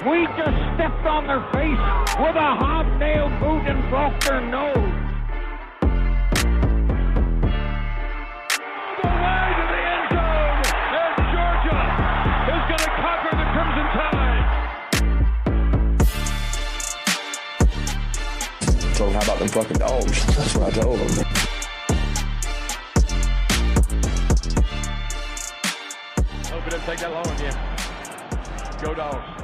We just stepped on their face with a hobnail boot and broke their nose. The way to the end zone, and Georgia is going to conquer the Crimson Tide. So how about them fucking dogs? That's what I told them. Hope it didn't take that long again. Go Dogs.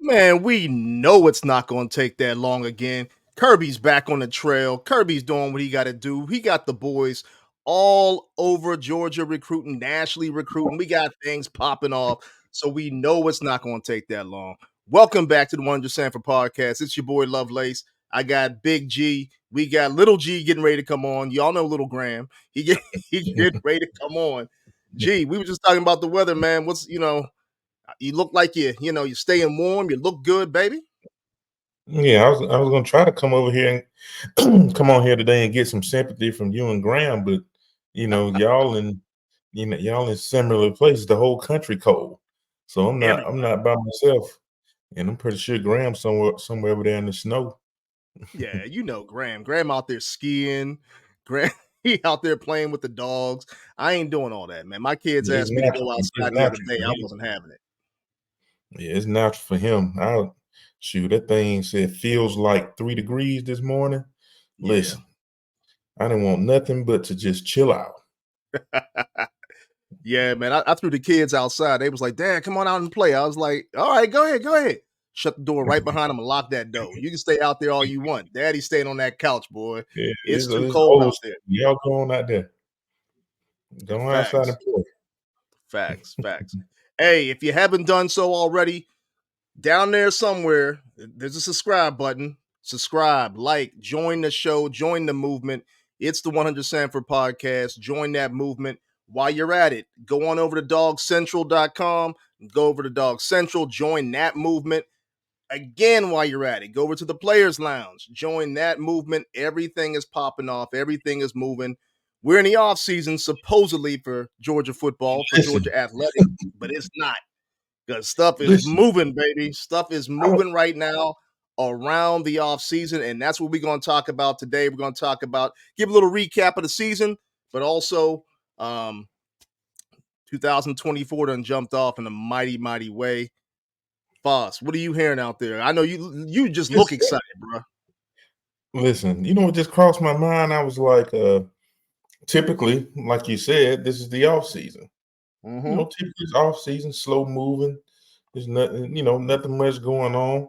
Man, we know it's not going to take that long again. Kirby's back on the trail. Kirby's doing what he got to do. He got the boys all over Georgia recruiting, nationally recruiting. We got things popping off, so we know it's not going to take that long. Welcome back to the 100 Sanford podcast. It's your boy Lovelace. I got Big G. We got Little G getting ready to come on. Y'all know Little Graham. He getting ready to come on. G, we were just talking about the weather, man. You look like you're staying warm. You look good, baby. Yeah, I was gonna try to come over here and come on here today and get some sympathy from you and Graham, but y'all in similar places. The whole country cold, so I'm not by myself, and I'm pretty sure Graham's somewhere over there in the snow. Yeah, Graham. Graham out there skiing. Graham he out there playing with the dogs. I ain't doing all that, man. My kids asked me to go outside the other day. I wasn't having it. Yeah, it's natural for him. That thing said feels like 3 degrees this morning. Yeah. Listen, I didn't want nothing but to just chill out. Yeah, man. I threw the kids outside. They was like, Dad, come on out and play. I was like, all right, go ahead. Shut the door right behind them and lock that door. You can stay out there all you want. Daddy's staying on that couch, boy. Yeah, it's too cold out there. Y'all going out there. Go outside and play. Facts. Hey, if you haven't done so already, down there somewhere, there's a subscribe button. Subscribe, like, join the show, join the movement. It's the 100 Sanford podcast. Join that movement. While you're at it, go on over to dogcentral.com. Go over to Dog Central. Join that movement. Again, while you're at it, go over to the Players Lounge. Join that movement. Everything is popping off. Everything is moving. We're in the off season, supposedly for Georgia football, for Georgia athletics, but it's not. Because stuff is moving, baby. Stuff is moving right now around the off season, and that's what we're going to talk about today. We're going to talk about, give a little recap of the season, but also 2024 done jumped off in a mighty, mighty way. Foss, what are you hearing out there? I know you just look excited, bro. Listen, what just crossed my mind? I was like, typically, like you said, this is the off season. Mm-hmm. Typically it's off season, slow moving. There's nothing, nothing much going on.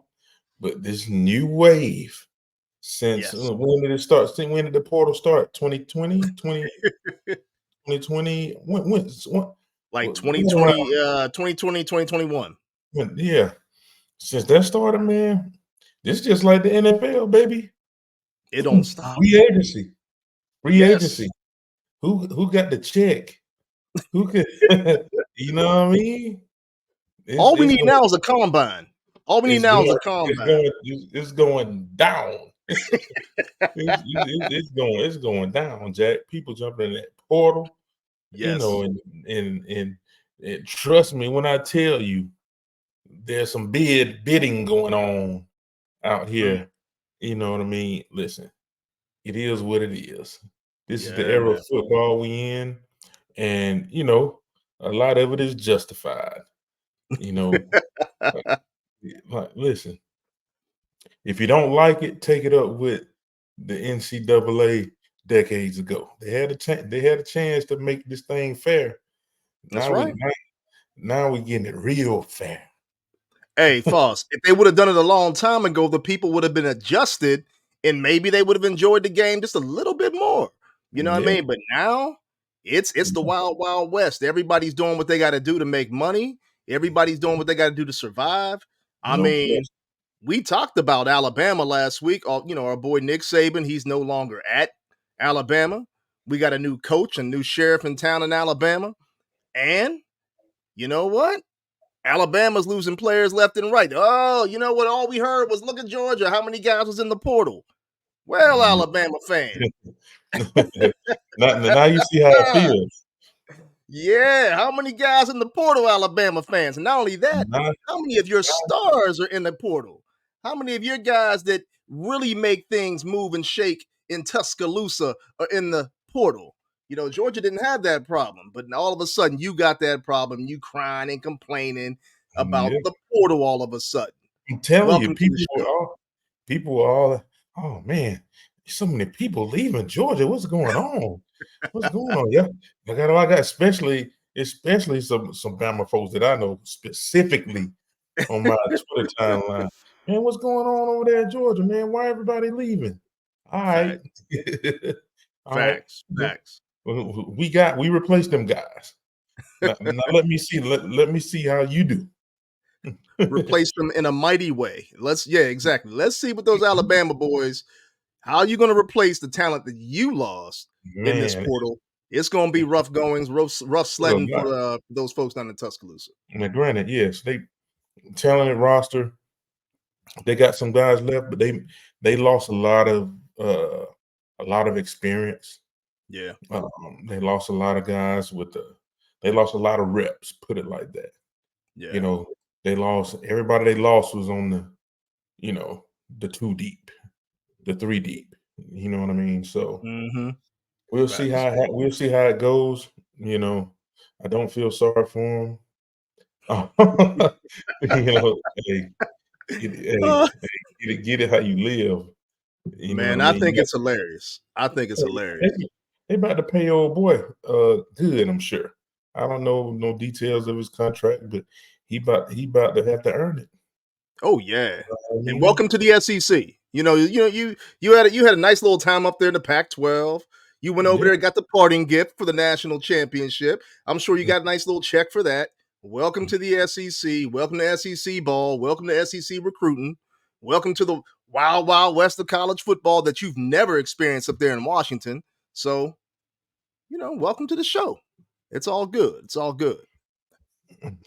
But this new wave, since when did it start? When did the portal start? 2020? 2020? When? Like 2020, 2020, 2021. Yeah. Since that started, man, it's just like the NFL, baby. It don't stop. Free agency. Who got the check? Who could, you know what I mean? All we need now is a combine. It's going down. It's going down, Jack. People jumping in that portal. Yes. And trust me when I tell you, there's some bidding going on out here. You know what I mean? Listen, it is what it is. This is the era of football we in. And, a lot of it is justified. Listen, if you don't like it, take it up with the NCAA decades ago. They had a chance to make this thing fair. That's right. Now we're getting it real fair. Hey, Foss, if they would have done it a long time ago, the people would have been adjusted and maybe they would have enjoyed the game just a little bit more. You know what I mean? But now it's the wild, wild west. Everybody's doing what they got to do to make money. Everybody's doing what they got to do to survive. I mean, we talked about Alabama last week. Our boy Nick Saban, he's no longer at Alabama. We got a new coach, a new sheriff in town in Alabama. And you know what? Alabama's losing players left and right. Oh, you know what? All we heard was, look at Georgia. How many guys was in the portal? Well, Alabama fan. Now you see how it feels. Yeah, how many guys in the portal, Alabama fans? And not only that, Not, how many of your stars are in the portal? How many of your guys that really make things move and shake in Tuscaloosa are in the portal? You know, Georgia didn't have that problem, but all of a sudden you got that problem. You crying and complaining about yeah. the portal all of a sudden. I'm telling you, Welcome to the show. people were all, oh man, so many people leaving Georgia. What's going on? What's going on? Yeah, I got especially some Bama folks that I know specifically on my Twitter timeline. Man, what's going on over there in Georgia, man? Why everybody leaving? All right. Facts, All right. facts, facts. We replaced them guys. Now let me see. Let me see how you do. Replace them in a mighty way. Exactly. Let's see what those Alabama boys. How are you going to replace the talent that you lost in this Man, portal? It's going to be rough goings, rough it's a sledding lot. for those folks down in Tuscaloosa. Now, granted, yes, they talented roster. They got some guys left, but they lost a lot of experience. Yeah, They lost a lot of guys they lost a lot of reps. Put it like that. You yeah. know, they lost everybody. They lost was on the 2 deep, the 3 deep. You know what I mean? So Mm-hmm. We'll see how it goes. You know, I don't feel sorry for him. Hey, get it how you live. You know what Man, I I mean? think it's hilarious. I think it's They, hilarious. they about to pay old boy good, I'm sure. I don't know no details of his contract, but he about to have to earn it. Oh yeah, I and mean, welcome to the SEC. You had a nice little time up there in the Pac-12. You went over yeah. there, got the parting gift for the national championship. I'm sure you got a nice little check for that. Welcome to the SEC. Welcome to SEC ball. Welcome to SEC recruiting. Welcome to the wild, wild west of college football that you've never experienced up there in Washington. So, welcome to the show. It's all good. It's all good.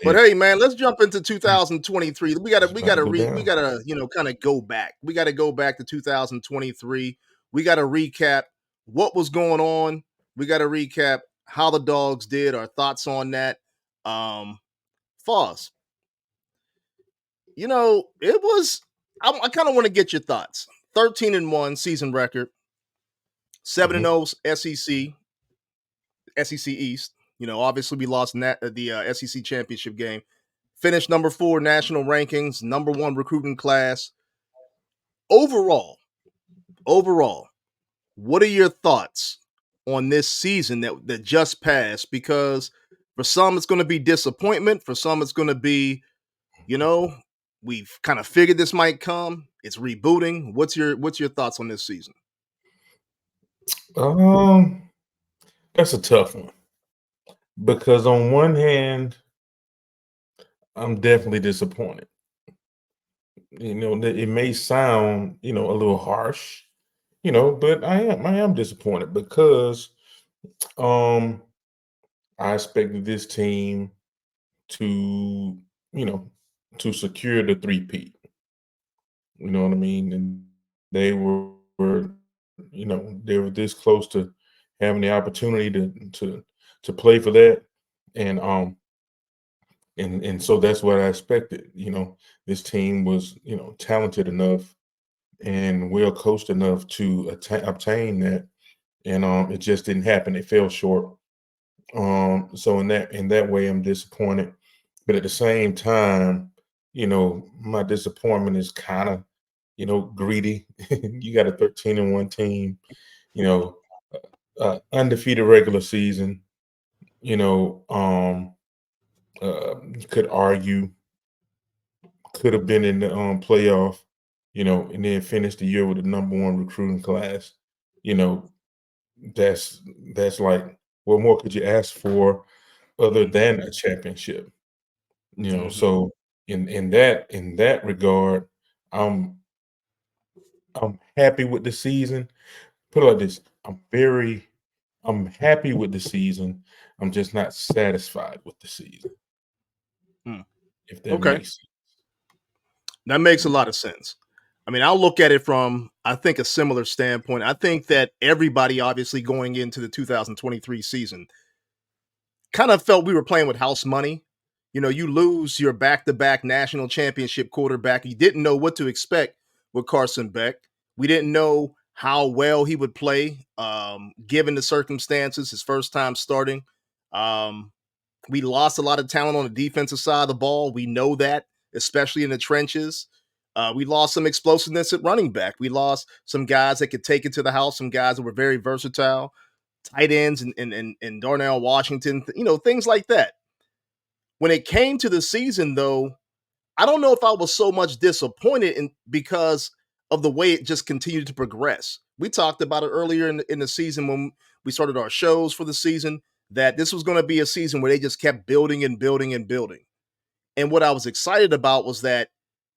But It, hey, man, let's jump into 2023. it's about to go We down. gotta, kind of go back. We gotta go back to 2023. We gotta recap what was going on. We gotta recap how the dogs did, our thoughts on that. Um, Foz, it was I kind of want to get your thoughts. 13-1 season record, 7 Mhm. 0 SEC East. Obviously we lost the SEC championship game. Finished number 4 national rankings, number 1 recruiting class. Overall, overall, what are your thoughts on this season that just passed? Because for some it's going to be disappointment, for some it's going to be, you know, we've kind of figured this might come. It's rebooting. What's your thoughts on this season? Um, that's a tough one because on one hand, I'm definitely disappointed. It may sound, a little harsh, but I am disappointed because um I expected this team to, you know, to secure the three-peat. You know what I mean? And they they were this close to having the opportunity to play for that. And and so that's what I expected. This team was, talented enough and well coached enough to obtain that. And it just didn't happen. They fell short. So in that way, I'm disappointed. But at the same time, my disappointment is kind of, greedy. You got a 13-1 team, you know, undefeated regular season. You know, you could argue could have been in the playoff, and then finish the year with the number 1 recruiting class. You know, that's that's like, what more could you ask for other Mhm, than a championship? mhm. So in that regard, I'm I'm happy with the season. Put it like this: I'm happy with the season. I'm just not satisfied with the season, Hmm. if that Okay, makes that makes a sense. lot of sense. I mean, I'll look at it from, I think, a similar standpoint. I think that everybody, obviously, going into the 2023 season, kind of felt we were playing with house money. You know, you lose your back-to-back national championship quarterback. You didn't know what to expect with Carson Beck. We didn't know how well he would play, given the circumstances, his first time starting. We lost a lot of talent on the defensive side of the ball. We know that, especially in the trenches. We lost some explosiveness at running back. We lost some guys that could take it to the house, some guys that were very versatile, tight ends and Darnell Washington, things like that. When it came to the season, though, I don't know if I was so much disappointed because of the way it just continued to progress. We talked about it earlier in the season when we started our shows for the season, that this was going to be a season where they just kept building and building and building. And what I was excited about was that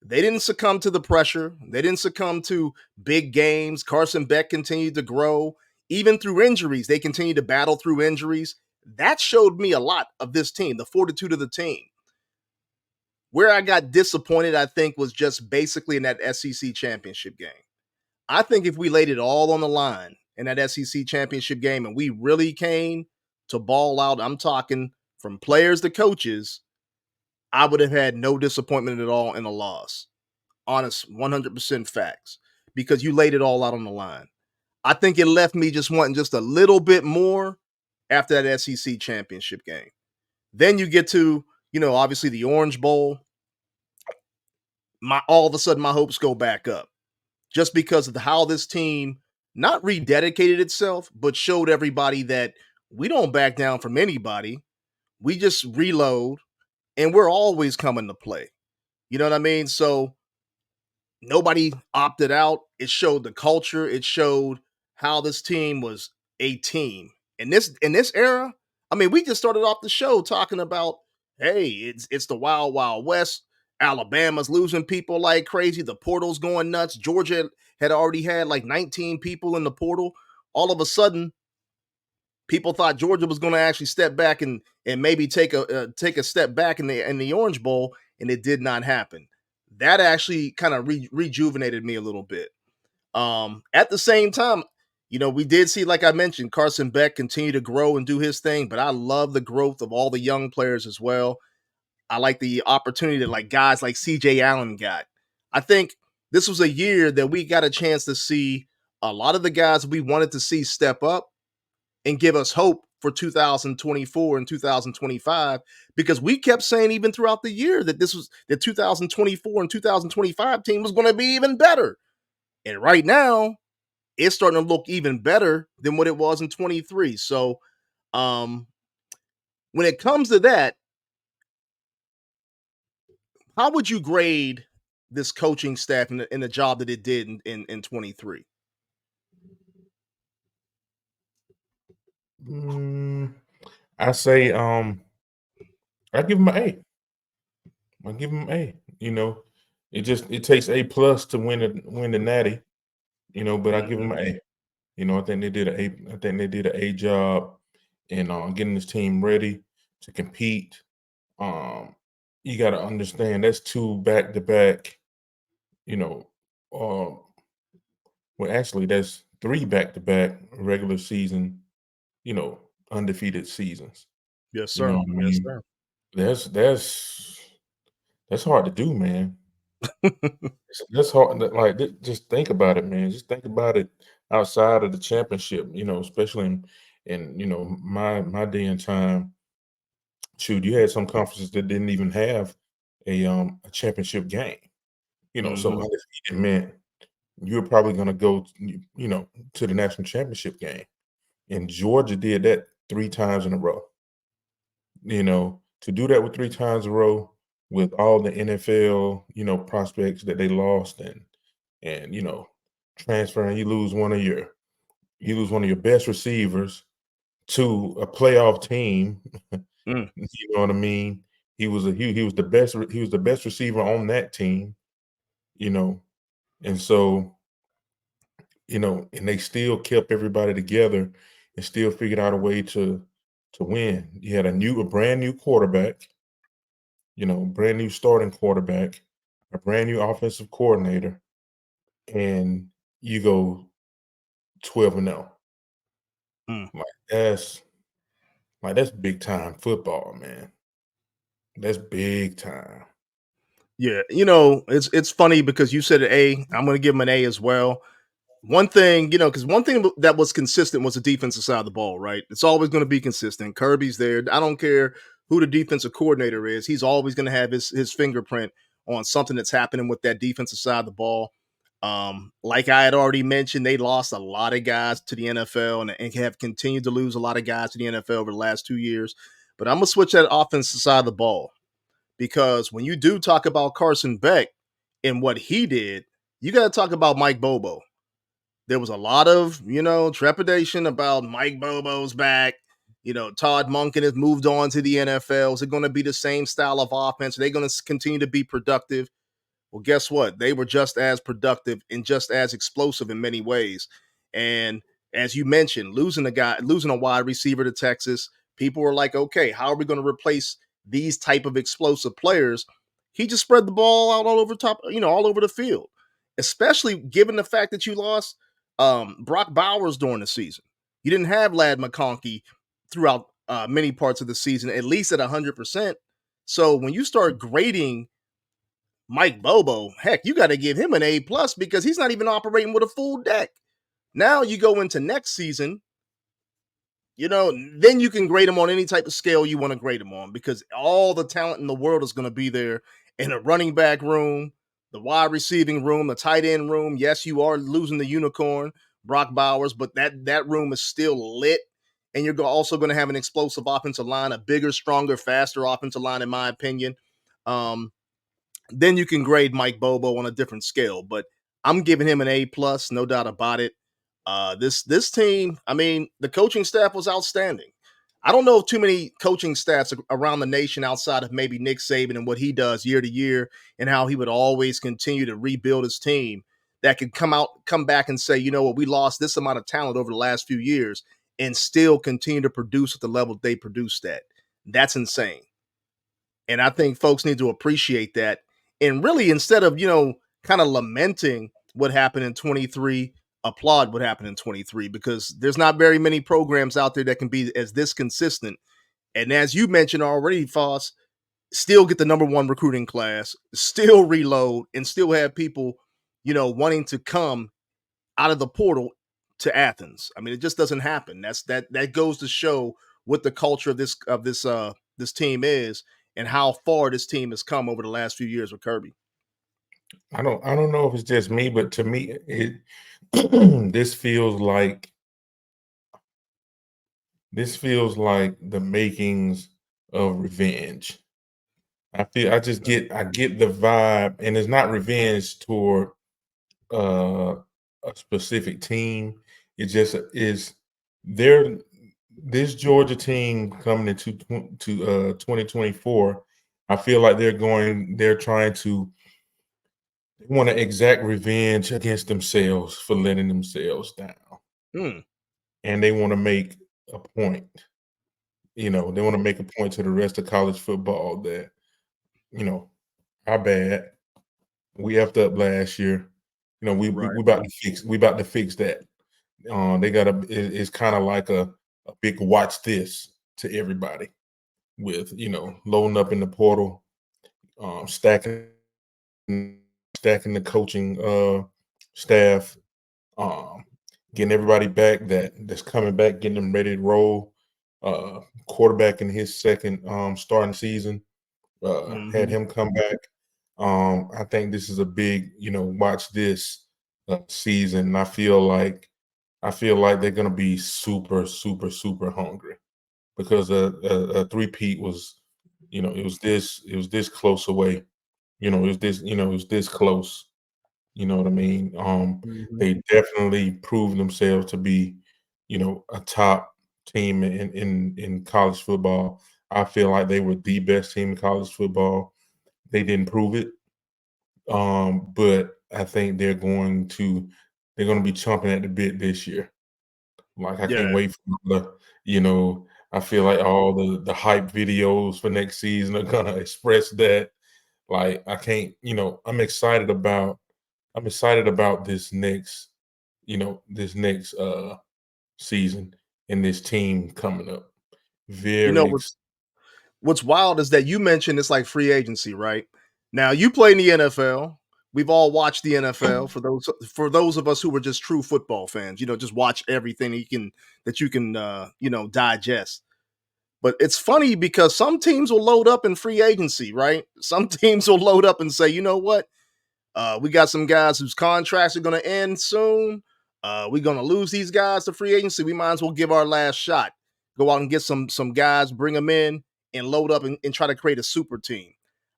they didn't succumb to the pressure. They didn't succumb to big games. Carson Beck continued to grow. Even through injuries, they continued to battle through injuries. That showed me a lot of this team, the fortitude of the team. Where I got disappointed, I think, was just basically in that SEC championship game. I think if we laid it all on the line in that SEC championship game and we really came to ball out, I'm talking from players to coaches, I would have had no disappointment at all in a loss. Honest, 100% facts, because you laid it all out on the line. I think it left me just wanting just a little bit more after that SEC championship game. Then you get to, obviously the Orange Bowl. All of a sudden, my hopes go back up just because of how this team not rededicated itself, but showed everybody that we don't back down from anybody. We just reload, and we're always coming to play. You know what I mean? So nobody opted out. It showed the culture. It showed how this team was a team. In this era, I mean, we just started off the show talking about, hey, it's the wild, wild west. Alabama's losing people like crazy. The portal's going nuts. Georgia had already had like 19 people in the portal. All of a sudden, people thought Georgia was going to actually step back and maybe take a step back in the Orange Bowl, and it did not happen. That actually kind of rejuvenated me a little bit. At the same time, we did see, like I mentioned, Carson Beck continue to grow and do his thing, but I love the growth of all the young players as well. I like the opportunity that like guys like CJ Allen got. I think this was a year that we got a chance to see a lot of the guys we wanted to see step up and give us hope for 2024 and 2025, because we kept saying even throughout the year that the 2024 and 2025 team was going to be even better. And right now, it's starting to look even better than what it was in 23. So when it comes to that, how would you grade this coaching staff in the job that it did in 23? I say I give him an A. I give him A. It takes A plus to win the natty. But I give him an A. I think they did an A job in getting this team ready to compete. You got to understand that's 2 back-to-back. Well, actually, that's 3 back-to-back regular season, undefeated seasons. Yes, You know sir. what I Yes, mean? sir. That's hard to do, man. That's hard. Like, just think about it, man. Just think about it outside of the championship. Especially in my day and time. Shoot, you had some conferences that didn't even have a championship game. So Mhm. undefeated meant you're probably going to go, to the national championship game. And Georgia did that 3 times in a row. To do that with 3 times in a row with all the NFL, prospects that they lost and transferring, you lose one of your best receivers to a playoff team. Mm. You know what I mean? He was the best receiver on that team, and so and they still kept everybody together and still figured out a way to win. You had a brand new quarterback, brand new starting quarterback, a brand new offensive coordinator, and you go 12-0. Mm. Like, that's Like, that's big time football, man. That's big time. Yeah, it's funny because you said an A. I'm going to give him an A as well. One thing, because one thing that was consistent was the defensive side of the ball, right? It's always going to be consistent. Kirby's there. I don't care who the defensive coordinator is. He's always going to have his fingerprint on something that's happening with that defensive side of the ball. Like I had already mentioned, they lost a lot of guys to the NFL and have continued to lose a lot of guys to the NFL over the last 2 years. But I'm going to switch that offensive side of the ball because when you do talk about Carson Beck and what he did, you got to talk about Mike Bobo. There was a lot of, trepidation about Mike Bobo's back. Todd Monken has moved on to the NFL. Is it going to be the same style of offense? Are they going to continue to be productive? Well, guess what? They were just as productive and just as explosive in many ways. And as you mentioned, losing a wide receiver to Texas, people were like, okay, how are we going to replace these type of explosive players? He just spread the ball out all over all over the field, especially given the fact that you lost Brock Bowers during the season. You didn't have Lad McConkey throughout many parts of the season, at least at 100%. So when you start grading Mike Bobo, heck, you got to give him an A plus because he's not even operating with a full deck. Now you go into next season, then you can grade him on any type of scale you want to grade him on because all the talent in the world is going to be there in a running back room, the wide receiving room, the tight end room. Yes, you are losing the unicorn, Brock Bowers, but that room is still lit. And you're also going to have an explosive offensive line, a bigger, stronger, faster offensive line, in my opinion. Then you can grade Mike Bobo on a different scale. But I'm giving him an A plus, no doubt about it. This team, I mean, the coaching staff was outstanding. I don't know of too many coaching staffs around the nation outside of maybe Nick Saban and what he does year to year and how he would always continue to rebuild his team that could come back and say, you know what, we lost this amount of talent over the last few years and still continue to produce at the level they produced at. That's insane. And I think folks need to appreciate that. And really, instead of, kind of lamenting what happened in 23, applaud what happened in 23, because there's not very many programs out there that can be as this consistent. And as you mentioned already, Foss, still get the number one recruiting class, still reload, and still have people, wanting to come out of the portal to Athens. I mean, it just doesn't happen. That goes to show what the culture of this team is and how far this team has come over the last few years with Kirby. I don't know if it's just me, but to me, it this feels like the makings of revenge. I get the vibe, and it's not revenge toward a specific team. It just is this Georgia team coming into 2024. I feel like they're trying to want to exact revenge against themselves for letting themselves down. And they want to make a point. They want to make a point to the rest of college football that, our bad. We effed up last year. We about to fix that. They got it's kind of like a big watch this to everybody with, loading up in the portal, stacking the coaching staff, getting everybody back that's coming back, getting them ready to roll. Quarterback in his second starting season, had him come back. I think this is a big, watch this season. And I feel like they're gonna be super, super, super hungry because a three-peat was, it was this close away. It was this close. You know what I mean? They definitely proved themselves to be, a top team in college football. I feel like they were the best team in college football. They didn't prove it, but I think they're going to be chomping at the bit this year. Like, I can't wait for I feel like all the hype videos for next season are gonna express that. Like, I can't, I'm excited about this next, season and this team coming up. You know Very. what's wild is that you mentioned it's like free agency, right? Now you play in the NFL. We've all watched the NFL for those of us who were just true football fans, just watch everything that you can digest. But it's funny because some teams will load up in free agency, right? Some teams will load up and say, you know what? We got some guys whose contracts are going to end soon. We're going to lose these guys to free agency. We might as well give our last shot. Go out and get some guys, bring them in, and load up and try to create a super team.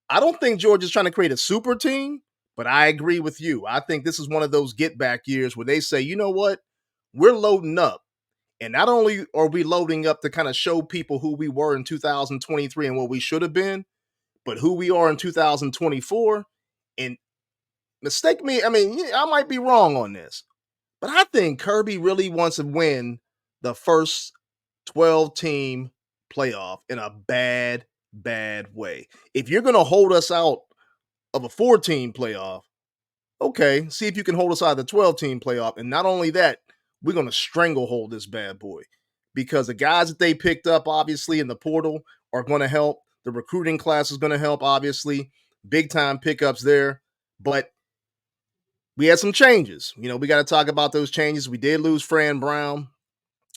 I don't think Georgia's trying to create a super team, but I agree with you. I think this is one of those get back years where they say, you know what? We're loading up. And not only are we loading up to kind of show people who we were in 2023 and what we should have been, but who we are in 2024. And mistake me, I mean, I might be wrong on this, but I think Kirby really wants to win the first 12 team playoff in a bad, bad way. If you're going to hold us out of a 14 playoff, okay, see if you can hold us out of the 12 team playoff. And not only that, we're going to stranglehold this bad boy because the guys that they picked up, obviously, in the portal are going to help. The recruiting class is going to help, obviously. Big time pickups there. But we had some changes. We got to talk about those changes. We did lose Fran Brown.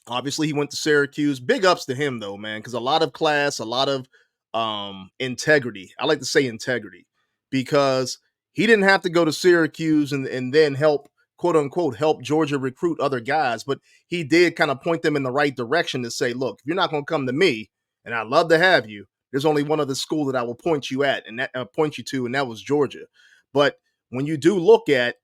Obviously, he went to Syracuse. Big ups to him, though, man, because a lot of class, a lot of integrity. I like to say integrity because he didn't have to go to Syracuse and then help, quote unquote, help Georgia recruit other guys. But he did kind of point them in the right direction to say, look, if you're not going to come to me, and I'd love to have you, there's only one other school that I will point you at and point you to, and that was Georgia. But when you do look at,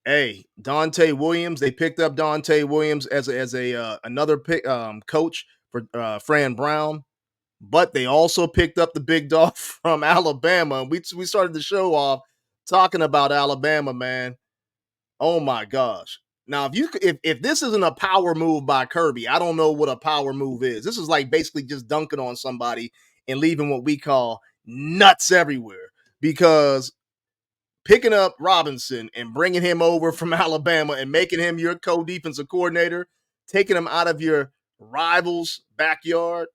hey, Dante Williams, they picked up Dante Williams as a another pick coach for Fran Brown, but they also picked up the big dog from Alabama. And we started the show off talking about Alabama, man. Oh my gosh. Now, if this isn't a power move by Kirby, I don't know what a power move is. This is like basically just dunking on somebody and leaving what we call nuts everywhere because picking up Robinson and bringing him over from Alabama and making him your co-defensive coordinator, taking him out of your rival's backyard,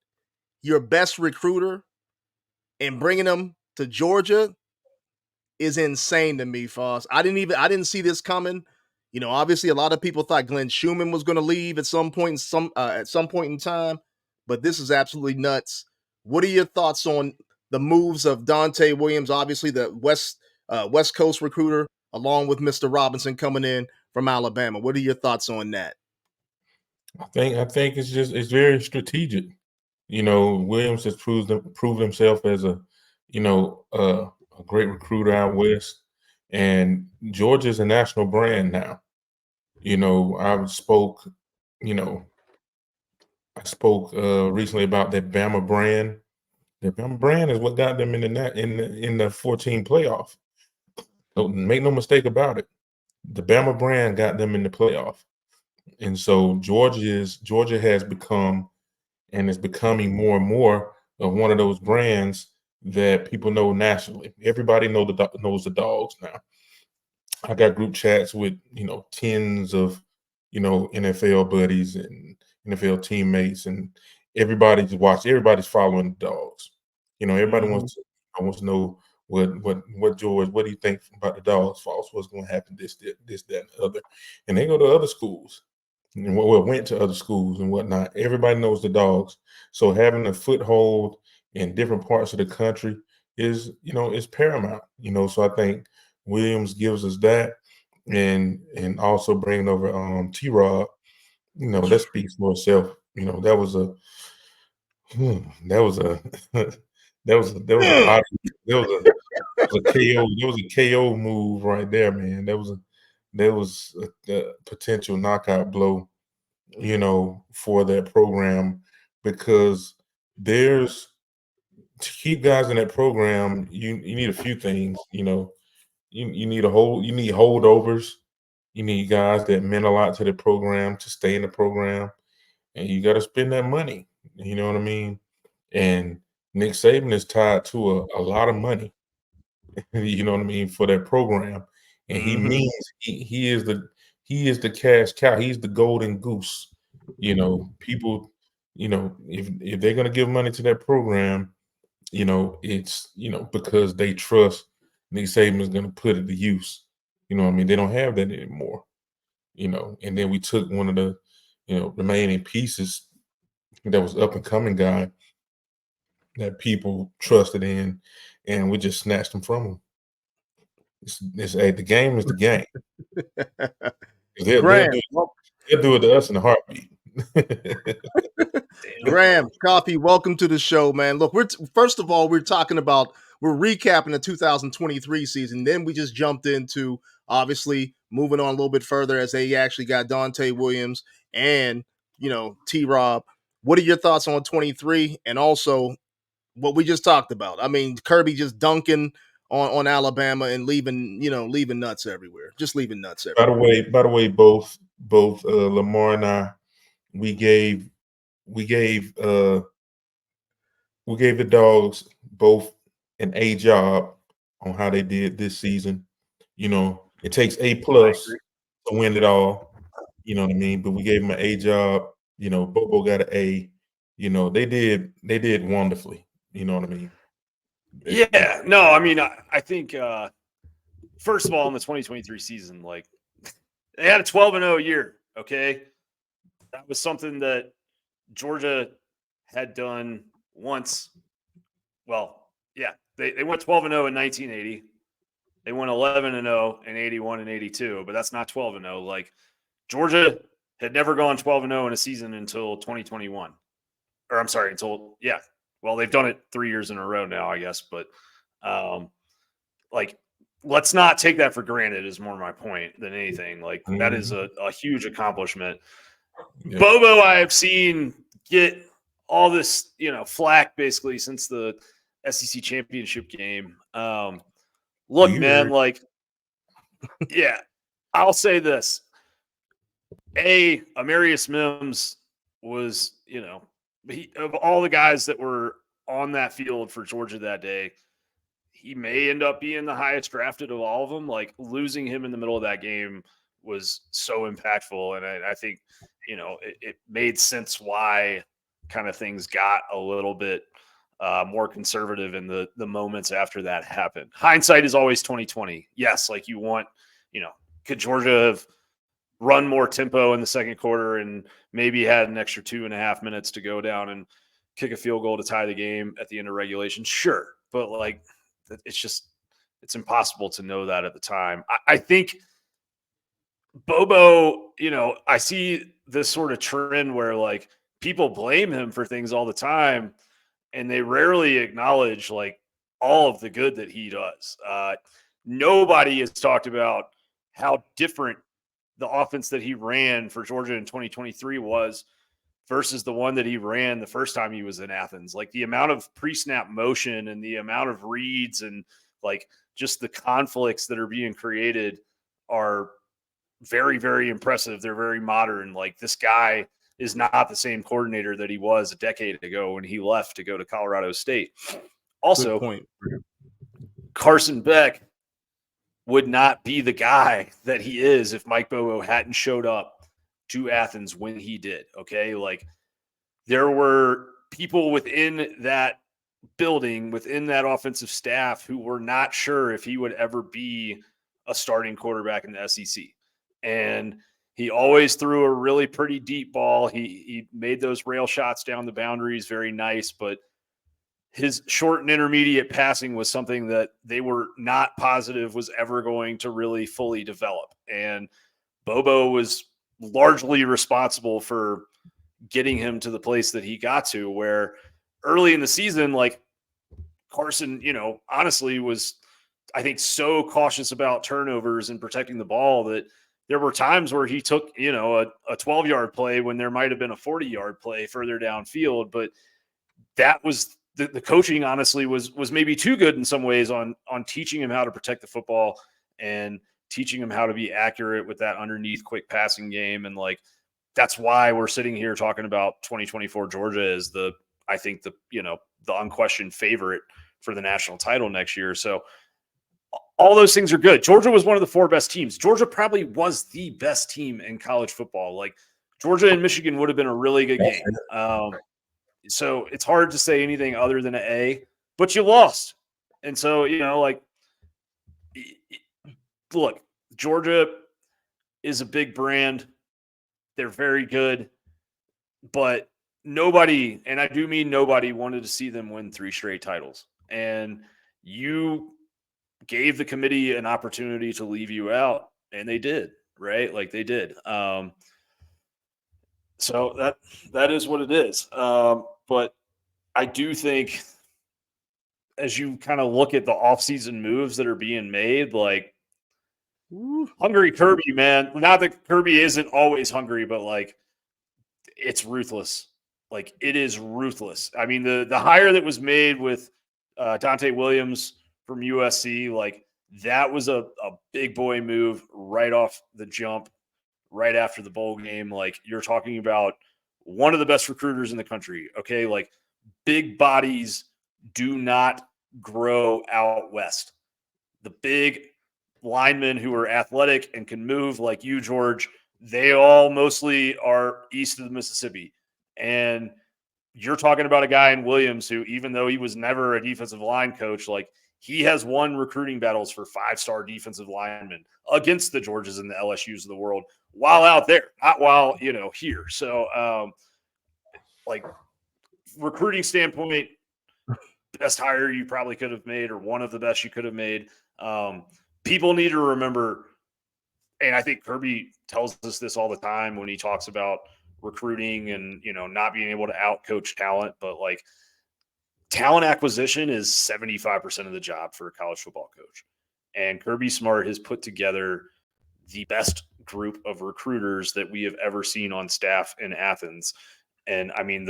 your best recruiter, and bringing him to Georgia is insane to me, Foss. I didn't see this coming. Obviously, a lot of people thought Glenn Schumann was going to leave at some point in time, but this is absolutely nuts. What are your thoughts on the moves of Dante Williams, obviously the West Coast recruiter, along with Mr. Robinson coming in from Alabama? What are your thoughts on that? I think it's very strategic. Williams has proved himself as a great recruiter out west, and Georgia's a national brand now. I spoke recently about that Bama brand. The Bama brand is what got them in the 14 playoff. Don't make no mistake about it. The Bama brand got them in the playoff. And so Georgia has become and is becoming more and more of one of those brands that people know nationally. Everybody knows the Dogs now. I got group chats with tens of NFL buddies and NFL teammates, and everybody's following the Dogs. Everybody wants to know what George, what do you think about the Dogs? False, what's going to happen? This, that, and the other, and they go to other schools. And went to other schools and whatnot. Everybody knows the Dogs. So having a foothold in different parts of the country is paramount. So I think Williams gives us that, and also bringing over T-Rob. That speaks for itself. That was a KO move right there, man. That was a potential knockout blow, for that program, because to keep guys in that program, you need a few things. You need holdovers. You need guys that meant a lot to the program to stay in the program, and you got to spend that money. You know what I mean? And Nick Saban is tied to a lot of money. You know what I mean, for that program, and he means he is the cash cow. He's the golden goose. People if they're going to give money to that program, it's, because they trust Nick Saban is going to put it to use. They don't have that anymore, and then we took one of the, remaining pieces that was up and coming guy that people trusted in, and we just snatched them from them. The game is the game. They'll Graham, do it to us in a heartbeat. Graham, Coffey, welcome to the show, man. Look, first of all, we're recapping the 2023 season. Then we just jumped into, obviously, moving on a little bit further as they actually got Dante Williams and, T-Rob. What are your thoughts on 23 and also what we just talked about? I mean, Kirby just dunking on Alabama and leaving nuts everywhere. Just leaving nuts everywhere. By the way, both Lamar and I, we gave the Dogs both an A job on how they did this season. It takes A+ to win it all. You know what I mean? But we gave them an A job. Bobo got an A. They did wonderfully. You know what I mean? Yeah. No, I mean, I think first of all, in the 2023 season, like they had a 12-0 year. Okay, that was something that Georgia had done once. Well, yeah, they went 12-0 in 1980. They went 11-0 in 81 and 82, but that's not 12-0. Like Georgia had never gone 12-0 in a season until 2021. Or I'm sorry, well, they've done it 3 years in a row now, I guess. But let's not take that for granted is more my point than anything. Like that is a huge accomplishment. Yeah. Bobo, I have seen get all this, flack basically since the SEC championship game. Look, man, like, yeah, I'll say this. Amarius Mims was, of all the guys that were on that field for Georgia that day, he may end up being the highest drafted of all of them. Like losing him in the middle of that game was so impactful. And I think, it made sense why kind of things got a little bit more conservative in the moments after that happened. Hindsight is always 20/20. Yes. Like you want, could Georgia have run more tempo in the second quarter and maybe had an extra 2.5 minutes to go down and kick a field goal to tie the game at the end of regulation? Sure. But like, it's impossible to know that at the time. I think Bobo, I see this sort of trend where like people blame him for things all the time and they rarely acknowledge like all of the good that he does. Nobody has talked about how different the offense that he ran for Georgia in 2023 was versus the one that he ran the first time he was in Athens. Like the amount of pre-snap motion and the amount of reads and like just the conflicts that are being created are very, very impressive. They're very modern. Like this guy is not the same coordinator that he was a decade ago when he left to go to Colorado State. Also, Carson Beck would not be the guy that he is if Mike Bobo hadn't showed up to Athens when he did. Okay. Like there were people within that building, within that offensive staff who were not sure if he would ever be a starting quarterback in the SEC. And he always threw a really pretty deep ball. He made those rail shots down the boundaries very nice, but his short and intermediate passing was something that they were not positive was ever going to really fully develop. And Bobo was largely responsible for getting him to the place that he got to, where early in the season, like Carson, honestly was, I think, so cautious about turnovers and protecting the ball that there were times where he took, a 12-yard play when there might have been a 40-yard play further downfield. But that was the coaching, honestly, was maybe too good in some ways on teaching him how to protect the football and teaching him how to be accurate with that underneath quick passing game. And like, that's why we're sitting here talking about 2024 Georgia as the unquestioned favorite for the national title next year. So all those things are good. Georgia was one of the 4 best teams. Georgia probably was the best team in college football. Like Georgia and Michigan would have been a really good game. So it's hard to say anything other than an A, but you lost. And so, like, look, Georgia is a big brand. They're very good, but nobody, and I do mean nobody, wanted to see them win 3 straight titles. And you gave the committee an opportunity to leave you out, and they did, right? Like, they did. So that is what it is. But I do think, as you kind of look at the offseason moves that are being made, like, hungry Kirby, man. Not that Kirby isn't always hungry, but like, it's ruthless. Like, it is ruthless. I mean, the hire that was made with Dante Williams from USC, like, that was a big boy move right off the jump, right after the bowl game. Like, you're talking about one of the best recruiters in the country. Okay, like, big bodies do not grow out west. The big linemen who are athletic and can move, like you, George, they all mostly are east of the Mississippi. And you're talking about a guy in Williams who, even though he was never a defensive line coach, like, he has won recruiting battles for 5-star defensive linemen against the Georges and the LSUs of the world while out there, not while, here. So, like, recruiting standpoint, best hire you probably could have made, or one of the best you could have made. People need to remember, and I think Kirby tells us this all the time when he talks about recruiting and, not being able to outcoach talent, but like, talent acquisition is 75% of the job for a college football coach. And Kirby Smart has put together the best group of recruiters that we have ever seen on staff in Athens. And I mean,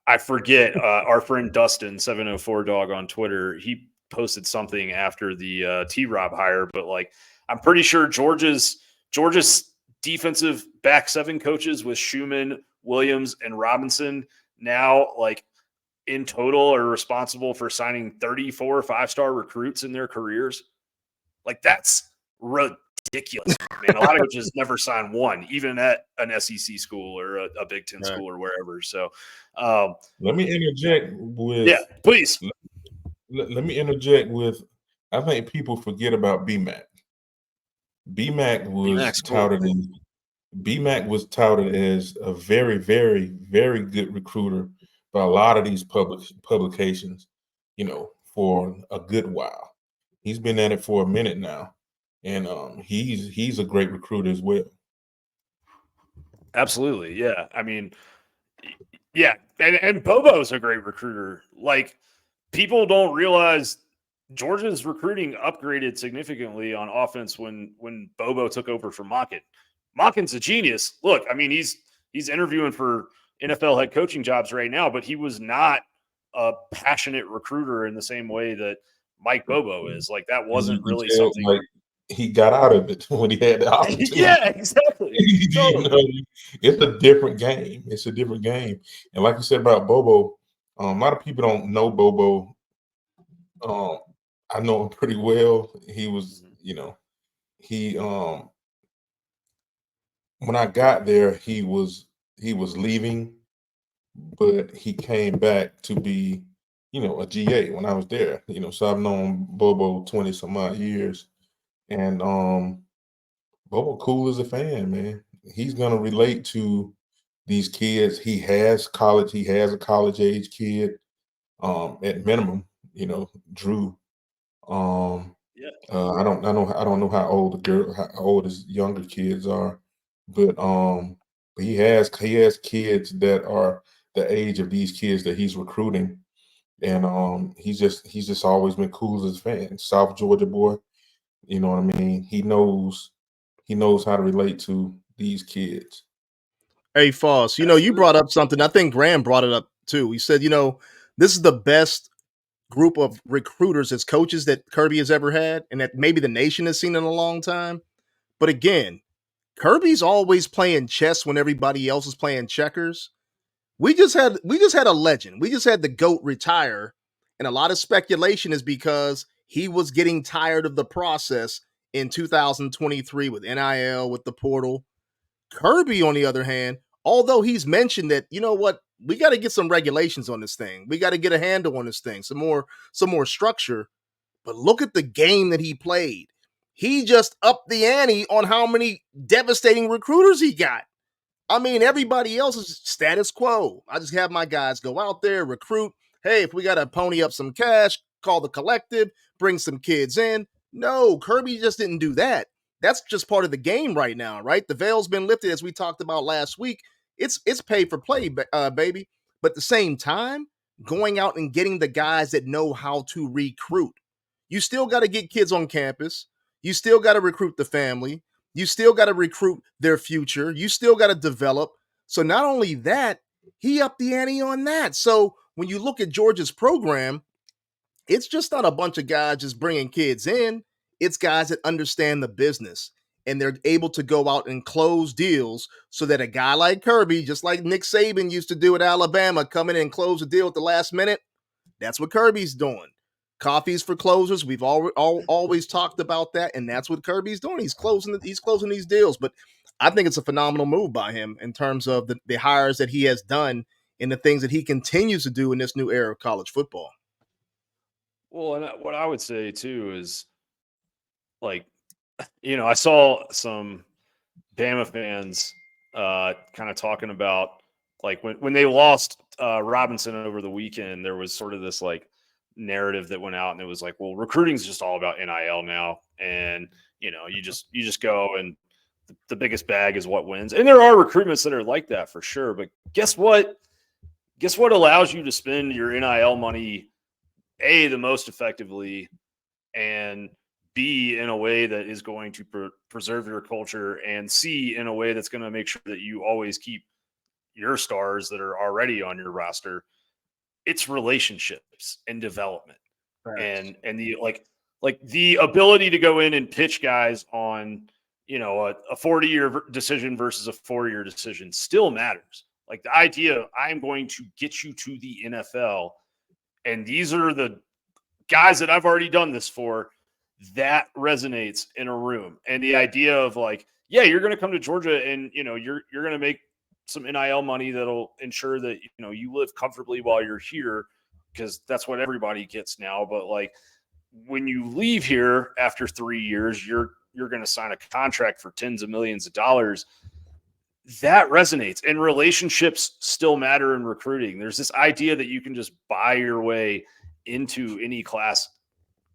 I forget, our friend Dustin 704 Dog on Twitter, he posted something after the T-Rob hire, but like, I'm pretty sure Georgia's defensive back 7 coaches with Schumann, Williams, and Robinson now, like, in total, are responsible for signing 34 5-star recruits in their careers. Like, that's ridiculous. I mean, a lot of coaches never sign one, even at an SEC school or a Big Ten school or wherever. So, let me interject with. Yeah, please. Let me interject with. I think people forget about BMAC. BMAC was touted as a very, very, very good recruiter by a lot of these publications, for a good while. He's been at it for a minute now, and he's a great recruiter as well. Absolutely, yeah. I mean, yeah, and Bobo's a great recruiter. Like, people don't realize Georgia's recruiting upgraded significantly on offense when Bobo took over from Machin. Machin's a genius. Look, I mean, he's interviewing for NFL head coaching jobs right now, but he was not a passionate recruiter in the same way that Mike Bobo is. Like, that wasn't really something. Like, he got out of it when he had the opportunity. Yeah, exactly. Totally. It's a different game. It's a different game. And like you said about Bobo, a lot of people don't know Bobo. I know him pretty well. He was, when I got there, he was leaving, but he came back to be, a GA when I was there. So I've known Bobo 20 some odd years, and Bobo cool as a fan, man. He's gonna relate to these kids. He has a college age kid, at minimum. Drew. I don't know how old his younger kids are, but he has kids that are the age of these kids that he's recruiting, and he's just always been cool as a fan. South Georgia boy, you know what I mean? He knows how to relate to these kids. Hey, Foss, you brought up something. I think Graham brought it up too. He said, this is the best group of recruiters as coaches that Kirby has ever had, and that maybe the nation has seen in a long time. But again, Kirby's always playing chess when everybody else is playing checkers. We just had a legend. We just had the GOAT retire, and a lot of speculation is because he was getting tired of the process in 2023 with NIL, with the portal. Kirby, on the other hand, although he's mentioned that, we got to get some regulations on this thing. We got to get a handle on this thing, some more structure. But look at the game that he played. He just upped the ante on how many devastating recruiters he got. I mean, everybody else is status quo. I just have my guys go out there, recruit. Hey, if we got to pony up some cash, call the collective, bring some kids in. No, Kirby just didn't do that. That's just part of the game right now, right? The veil's been lifted, as we talked about last week. It's pay for play, baby. But at the same time, going out and getting the guys that know how to recruit. You still got to get kids on campus. You still got to recruit the family. You still got to recruit their future. You still got to develop. So not only that, he upped the ante on that. So when you look at Georgia's program, it's just not a bunch of guys just bringing kids in. It's guys that understand the business, and they're able to go out and close deals so that a guy like Kirby, just like Nick Saban used to do at Alabama, come in and close a deal at the last minute. That's what Kirby's doing. Coffey's for closers. We've always talked about that, and that's what Kirby's doing. He's closing these deals. But I think it's a phenomenal move by him in terms of the hires that he has done and the things that he continues to do in this new era of college football. Well, and what I would say too is, like, I saw some Bama fans kind of talking about, like, when they lost Robinson over the weekend, there was sort of this like narrative that went out, and it was like, well, recruiting is just all about NIL now, and you just go, and the biggest bag is what wins. And there are recruitments that are like that for sure, but guess what allows you to spend your NIL money A, the most effectively, and B, in a way that is going to preserve your culture, and C, in a way that's going to make sure that you always keep your stars that are already on your roster. It's relationships and development. Right. And the like the ability to go in and pitch guys on, a 40-year decision versus a 4-year decision still matters. Like the idea of, I'm going to get you to the NFL, and these are the guys that I've already done this for, that resonates in a room. And the idea of like, yeah, you're going to come to Georgia, and you're going to make some NIL money that'll ensure that you live comfortably while you're here, because that's what everybody gets now. But like, when you leave here after 3 years, you're going to sign a contract for tens of millions of dollars. That resonates, and relationships still matter in recruiting. There's this idea that you can just buy your way into any class.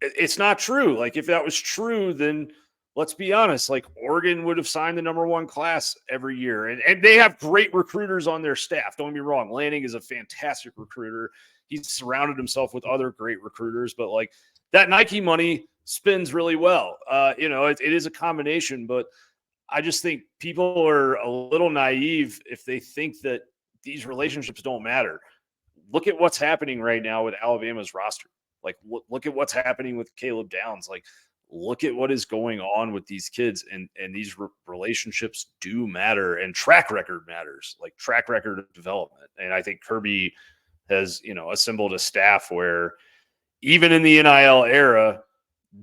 It's not true. Like, if that was true, then let's be honest, like, Oregon would have signed the number 1 class every year, and they have great recruiters on their staff. Don't get me wrong. Lanning is a fantastic recruiter. He's surrounded himself with other great recruiters, but like, that Nike money spins really well. It is a combination, but I just think people are a little naive if they think that these relationships don't matter. Look at what's happening right now with Alabama's roster. Like, look at what's happening with Caleb Downs. Like, look at what is going on with these kids, and these relationships do matter, and track record matters, like track record of development. And I think Kirby has, assembled a staff where even in the NIL era,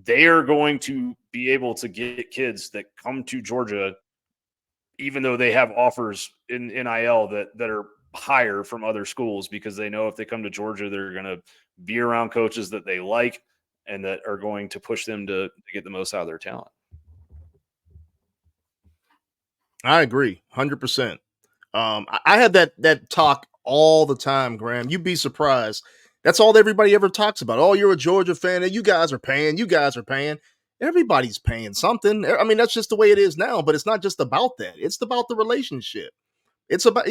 they are going to be able to get kids that come to Georgia, even though they have offers in NIL that are higher from other schools, because they know if they come to Georgia, they're going to be around coaches that they like and that are going to push them to get the most out of their talent. I agree 100%. I had that talk all the time, Graham. You'd be surprised. That's all everybody ever talks about. Oh, you're a Georgia fan, and you guys are paying. Everybody's paying something. I mean, that's just the way it is now, but it's not just about that. It's about the relationship. It's about,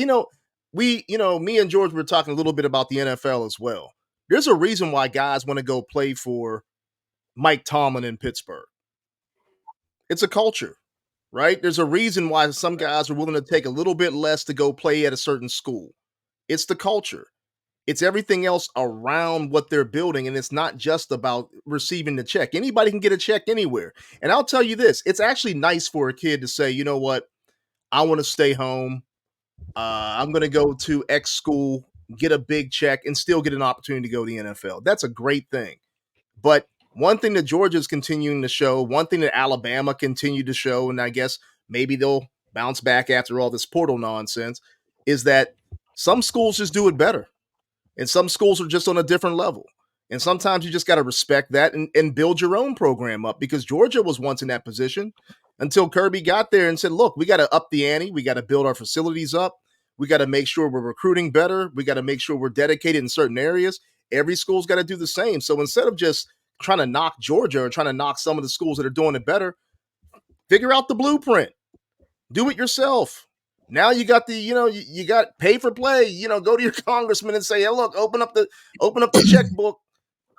me and George were talking a little bit about the NFL as well. There's a reason why guys want to go play for Mike Tomlin in Pittsburgh. It's a culture, right? There's a reason why some guys are willing to take a little bit less to go play at a certain school. It's the culture. It's everything else around what they're building, and it's not just about receiving the check. Anybody can get a check anywhere. And I'll tell you this, it's actually nice for a kid to say, you know what, I want to stay home. I'm going to go to X school, get a big check, and still get an opportunity to go to the NFL. That's a great thing. But one thing that Georgia's continuing to show, one thing that Alabama continued to show, and I guess maybe they'll bounce back after all this portal nonsense, is that Some schools just do it better. And some schools are just on a different level. And sometimes you just got to respect that and build your own program up, because Georgia was once in that position until Kirby got there and said, look, we got to up the ante. We got to build our facilities up. We got to make sure we're recruiting better. We got to make sure we're dedicated in certain areas. Every school's got to do the same. So instead of just trying to knock Georgia or trying to knock some of the schools that are doing it better, figure out the blueprint. Do it yourself. Now you got you got pay for play. Go to your congressman and say, hey, look, open up the checkbook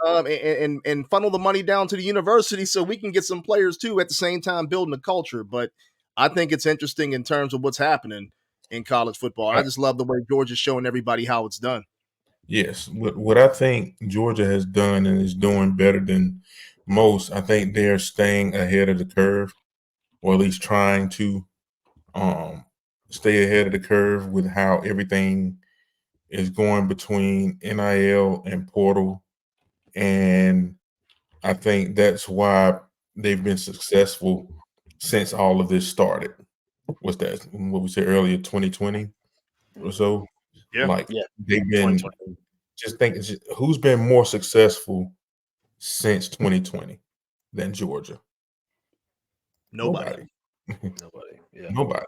and funnel the money down to the university so we can get some players too, at the same time building the culture. But I think it's interesting in terms of what's happening in college football. I just love the way Georgia's showing everybody how it's done. Yes. What I think Georgia has done and is doing better than most, I think they're staying ahead of the curve, or at least trying to stay ahead of the curve with how everything is going between NIL and portal. And I think that's why they've been successful since all of this started. What's that? What we said earlier, 2020 or so? Yeah. Like, Yeah. they've been just thinking, who's been more successful since 2020 than Georgia? Nobody. Nobody. Yeah. Nobody.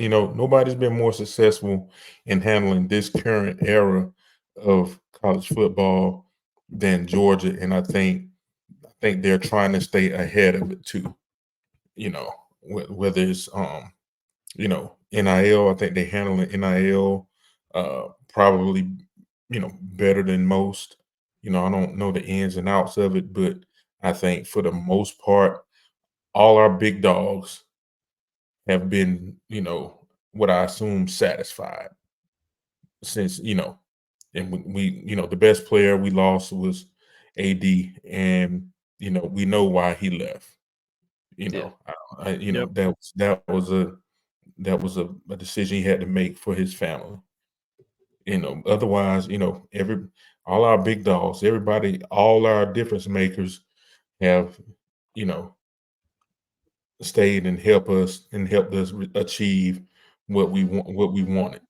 Nobody's been more successful in handling this current era of college football than Georgia, and I think they're trying to stay ahead of it too. Whether it's NIL, I think they handle NIL probably better than most. I don't know the ins and outs of it, but I think for the most part, all our big dogs have been, what I assume, satisfied since, and we the best player we lost was AD, and, we know why he left. That was a decision he had to make for his family. Otherwise, all our big dogs, everybody, all our difference makers have, stayed and helped us achieve what we wanted.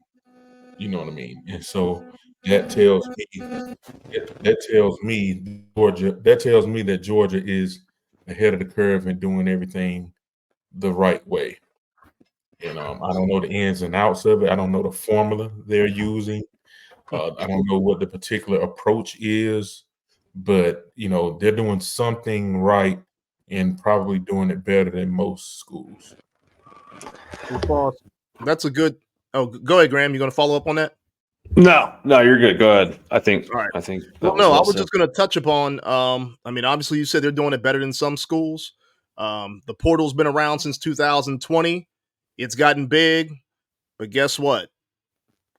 You know what I mean? And so that tells me that Georgia is ahead of the curve and doing everything the right way. And I don't know the ins and outs of it. I don't know the formula they're using. I don't know what the particular approach is, but they're doing something right and probably doing it better than most schools. That's a good. Oh, go ahead, Graham. You going to follow up on that? No, you're good. Go ahead. I think. All right. I think. Well, no, I was just going to touch upon. Obviously, you said they're doing it better than some schools. The portal's been around since 2020. It's gotten big, but guess what?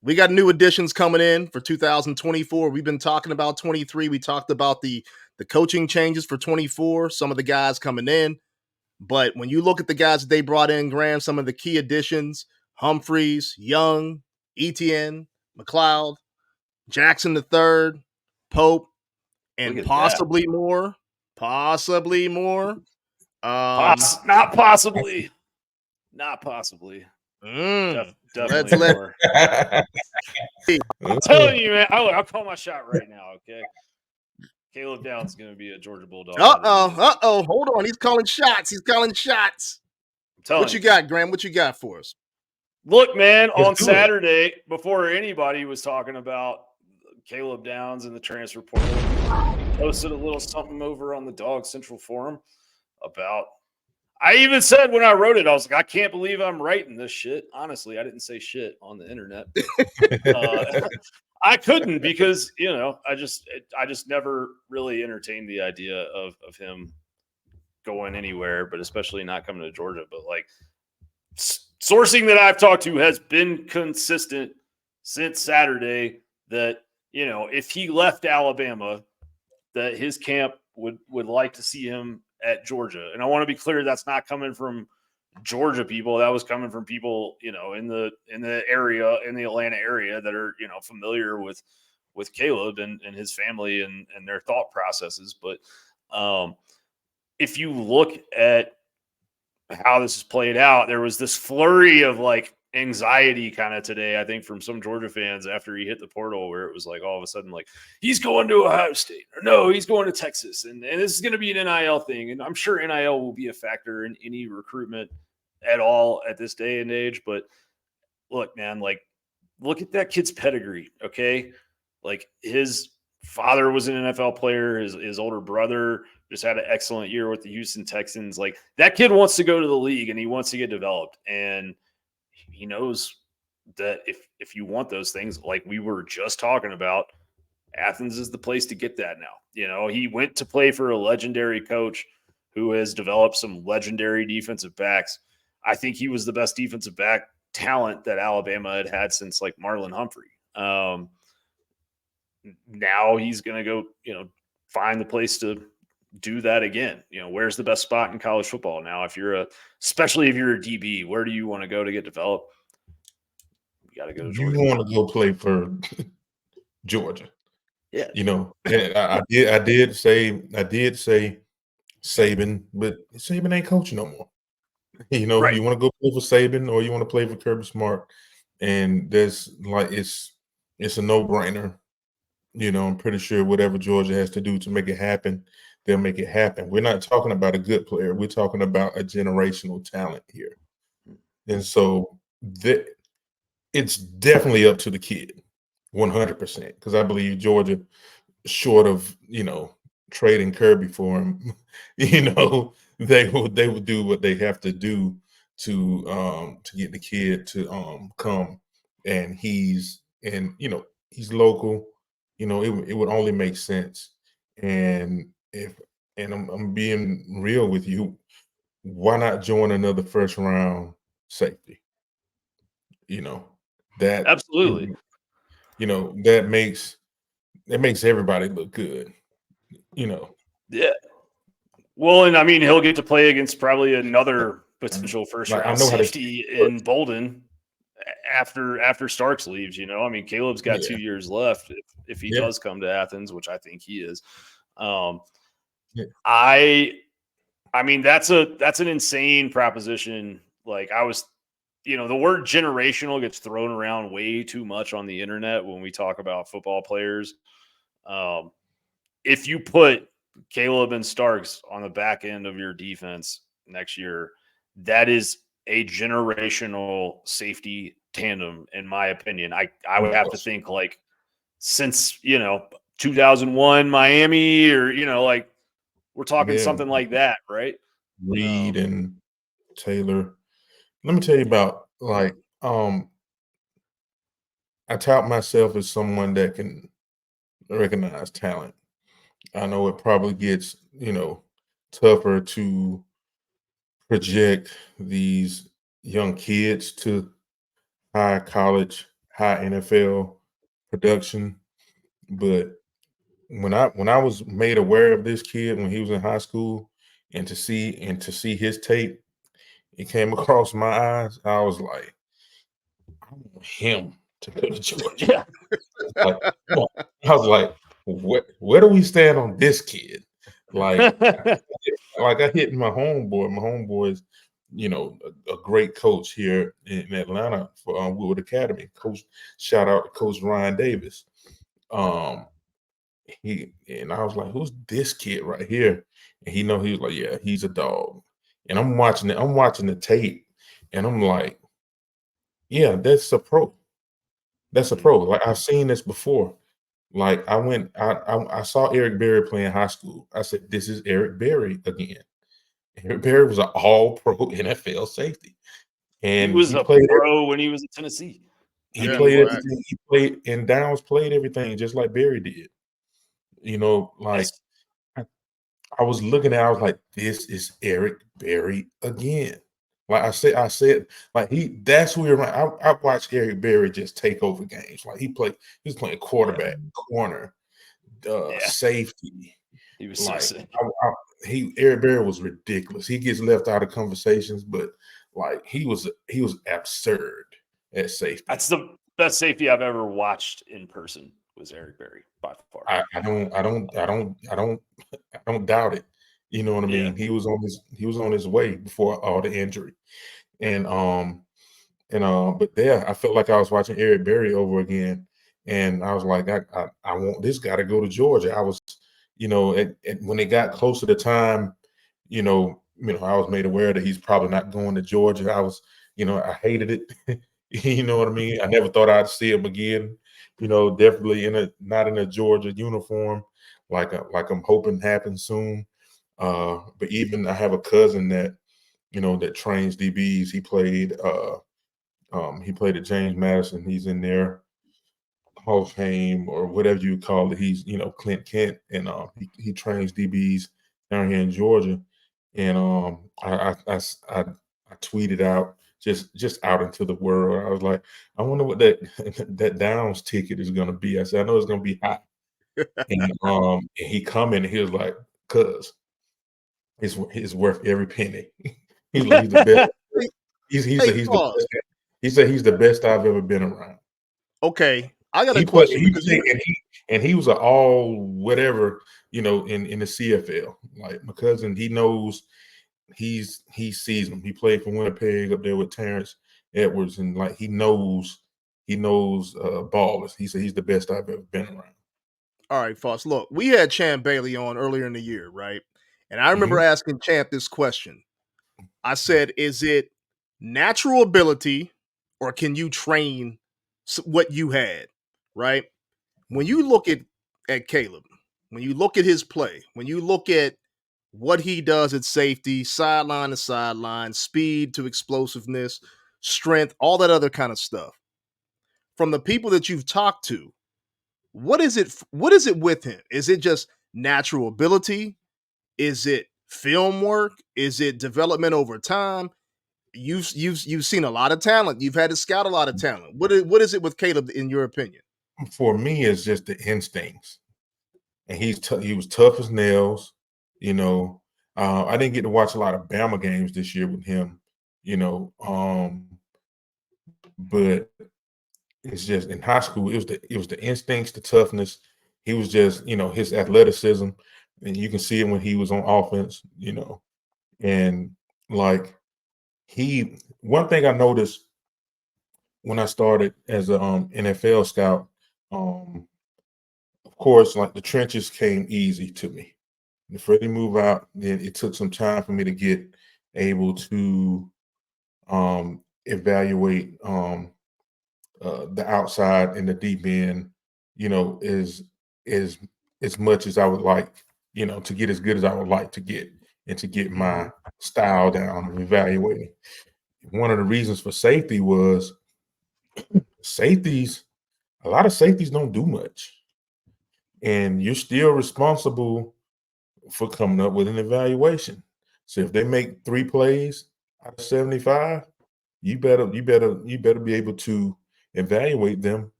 We got new additions coming in for 2024. We've been talking about 23. We talked about the coaching changes for 24. Some of the guys coming in, but when you look at the guys that they brought in, Graham, some of the key additions: Humphreys, Young, Etienne, McLeod, Jackson III, Pope, and possibly more. Possibly more. Not possibly. Not possibly. Definitely more. I'm telling you, man. I'll call my shot right now. Okay. Caleb Downs is going to be a Georgia Bulldog. Hold on. He's calling shots. What you got, Graham? What you got for us? Look, man, on Saturday, before anybody was talking about Caleb Downs and the transfer portal, posted a little something over on the Dog Central forum about. I even said when I wrote it, I was like, I can't believe I'm writing this shit. Honestly, I didn't say shit on the internet. I couldn't because, I just never really entertained the idea of him going anywhere, but especially not coming to Georgia. But like sourcing that I've talked to has been consistent since Saturday that, if he left Alabama, that his camp would like to see him at Georgia. And I want to be clear, that's not coming from Georgia people. That was coming from people, in the area, in the Atlanta area that are, familiar with Caleb and his family and their thought processes. But if you look at how this is played out, there was this flurry of like anxiety kind of today, I think, from some Georgia fans after he hit the portal, where it was like all of a sudden, like, he's going to Ohio State, or no, he's going to Texas. And this is going to be an NIL thing. And I'm sure NIL will be a factor in any recruitment at all at this day and age. But look, man, like, look at that kid's pedigree. Okay. Like, his father was an NFL player. His older brother just had an excellent year with the Houston Texans. Like, that kid wants to go to the league and he wants to get developed. And he knows that if you want those things, like we were just talking about, Athens is the place to get that now. You know, he went to play for a legendary coach who has developed some legendary defensive backs. I think he was the best defensive back talent that Alabama had since like Marlon Humphrey. Now he's going to go, find the place to do that again. Where's the best spot in college football now? Especially if you're a DB, where do you want to go to get developed? You got to go to Georgia. You want to go play for Georgia. Yeah. I did say Saban, but Saban ain't coaching no more. Right. You want to go play for Saban or you want to play for Kirby Smart, and there's like it's a no-brainer. I'm pretty sure whatever Georgia has to do to make it happen, they'll make it happen. We're not talking about a good player. We're talking about a generational talent here. And so it's definitely up to the kid, 100%, because I believe Georgia, short of, trading Kirby for him, they would do what they have to do to get the kid to come. And he's local. It would only make sense. And I'm being real with you, why not join another first round safety? That absolutely. That makes everybody look good. Yeah. Well, and I mean, he'll get to play against probably another potential first round safety in Bolden after Starks leaves. I mean, Caleb's got 2 years left if he does come to Athens, which I think he is. I mean, that's an insane proposition. Like, I was, the word generational gets thrown around way too much on the internet when we talk about football players. If you put Caleb and Starks on the back end of your defense next year, that is a generational safety tandem, in my opinion. I would have to think, like, since 2001 Miami, or like, we're talking something like that, right? Reed and Taylor. Let me tell you about, like, I tout myself as someone that can recognize talent. I know it probably gets, tougher to project these young kids to high college, high NFL production. But when I was made aware of this kid when he was in high school, and to see his tape, it came across my eyes, I was like, I want him to go to Georgia. I was like, where do we stand on this kid? Like, I hit my homeboy. My homeboy is, a great coach here in Atlanta for Woodward Academy. Shout out to Coach Ryan Davis. And I was like, who's this kid right here? And he was like, yeah, he's a dog. And I'm watching the tape, and I'm like, yeah, that's a pro. That's a pro. Like, I've seen this before. Like, I saw Eric Berry playing high school. I said, this is Eric Berry again. Eric Berry was an all-pro NFL safety. And he was a pro when he was at Tennessee. He played everything. He played, and Downs played everything just like Berry did. Like, I was looking at it, I was like, this is Eric Berry again. Like I said, like that's who I watched Eric Berry just take over games. Like he was playing quarterback, corner, safety. He was like, so sick. Eric Berry was ridiculous. He gets left out of conversations, but like he was absurd at safety. That's the best safety I've ever watched in person was Eric Berry by far. I don't doubt it. You know what I mean? He was on his way before all the injury. And And but there, I felt like I was watching Eric Berry over again, and I was like, I want this guy to go to Georgia. I was, when it got closer to time, I was made aware that he's probably not going to Georgia. I was, I hated it. You know what I mean? I never thought I'd see him again. Definitely not in a Georgia uniform, like I'm hoping happens soon. But even I have a cousin that, that trains DBs. He played at James Madison. He's in there Hall of Fame or whatever you call it. He's, Clint Kent, and he trains DBs down here in Georgia. And I tweeted out just out into the world. I was like, I wonder what that Downs ticket is going to be. I said, I know it's going to be high. And he commented, he was like, "Cuz it's worth every penny." He's like, he's the best. He said Hey, he's the pause. best. He said he's the best I've ever been around. Okay, I got a He played. question He because played, and he was an all whatever, in the CFL. Like my cousin, he knows he sees him. He played for Winnipeg up there with Terrence Edwards, and like he knows ballers. He said he's the best I've ever been around. all right, Foss. Look, we had Champ Bailey on earlier in the year, right? And I remember Mhm. asking Champ this question. I said, "Is it natural ability, or can you train what you had?" Right? When you look at Caleb, when you look at his play, when you look at what he does at safety, sideline to sideline, speed to explosiveness, strength, all that other kind of stuff. From the people that you've talked to, what is it? What is it with him? Is it just natural ability? Is it film work? Is it development over time? You've seen a lot of talent. You've had to scout a lot of talent. What is it with Caleb in your opinion? For me, it's just the instincts, and he was tough as nails. You know, I didn't get to watch a lot of Bama games this year with him. You know, but it's just in high school. It was the instincts, the toughness. He was just his athleticism, and you can see it when he was on offense. And like one thing I noticed when I started as a NFL scout, of course, like the trenches came easy to me. The further you move out, then it took some time for me to get able to evaluate the outside and the deep end, is as much as I would like, to get as good as I would like to get, and to get my style down of evaluating. One of the reasons for safety was safeties, a lot of safeties don't do much. And you're still responsible for coming up with an evaluation. So if they make 3 plays out of 75, you better be able to evaluate them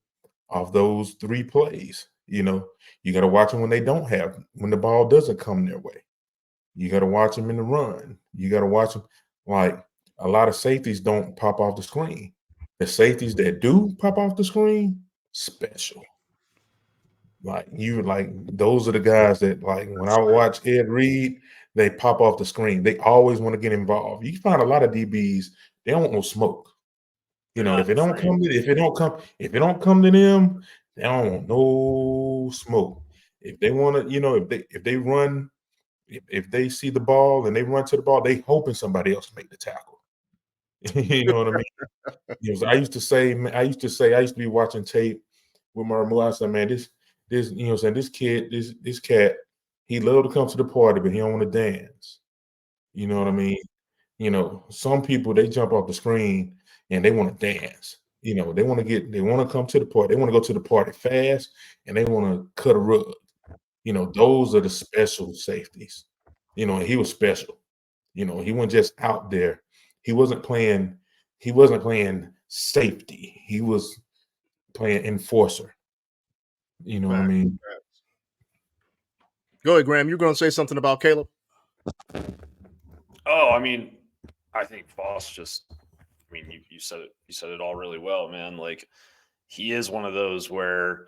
off those 3 plays. You got to watch them when the ball doesn't come their way. You got to watch them in the run. You got to watch them. Like a lot of safeties don't pop off the screen. The safeties that do pop off the screen, special. Like those are the guys that, like, when I watch Ed Reed, they pop off the screen. They always want to get involved. You find a lot of DBs, they don't want no smoke. They're not If it don't afraid. come to them, they don't want no smoke. If they want to, if they run, if they see the ball and they run to the ball, they hoping somebody else make the tackle. You know what I mean? So I used to be watching tape with my remote. I said, man, this, this kid, this cat, he loved to come to the party, but he don't want to dance. You know what I mean? Some people, they jump off the screen and they want to dance. They want to come to the party. They want to go to the party fast, and they want to cut a rug. Those are the special safeties. And he was special. He wasn't just out there. He wasn't playing safety. He was playing enforcer. You know what I Facts, mean? facts. Go ahead, Graham. You're going to say something about Caleb? Oh, I mean, I think Voss you said it. You said it all really well, man. Like, he is one of those where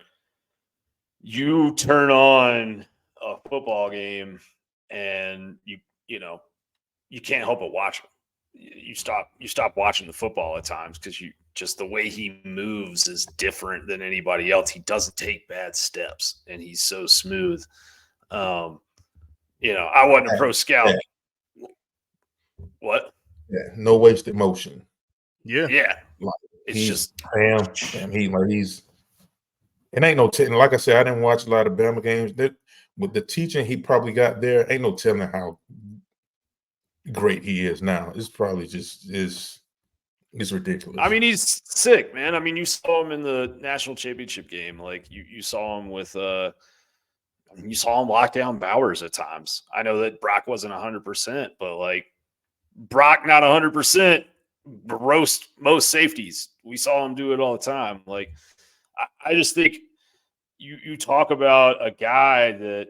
you turn on a football game and you can't help but watch him. you stop watching the football at times because you just the way he moves is different than anybody else. He doesn't take bad steps, and he's so smooth. I wasn't a pro scout. Yeah. What? Yeah, no wasted motion. Yeah. Like, It's just he's it ain't no telling. Like I said, I didn't watch a lot of Bama games. With the teaching he probably got there, ain't no telling how great he is now. It's probably just it's ridiculous. I mean, he's sick, man. I mean, you saw him in the national championship game. Like you saw him with you saw him lock down Bowers at times. I know that Brock wasn't 100%, but like Brock not 100% roast most safeties. We saw him do it all the time. Like I just think you talk about a guy that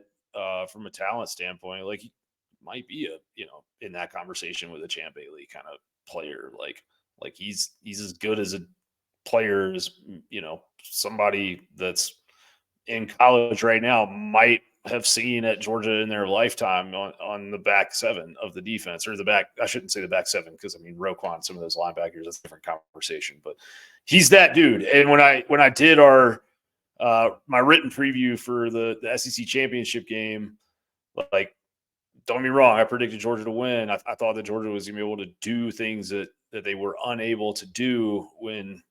from a talent standpoint, like he might be in that conversation with a Champ Bailey kind of player. Like he's as good as a player as somebody that's in college right now might have seen at Georgia in their lifetime on the back seven of the defense, or the back. I shouldn't say the back seven because I mean Roquan, some of those linebackers, that's a different conversation. But he's that dude. And when I did our my written preview for the SEC championship game, like, don't get me wrong, I predicted Georgia to win. I thought that Georgia was going to be able to do things that they were unable to do when,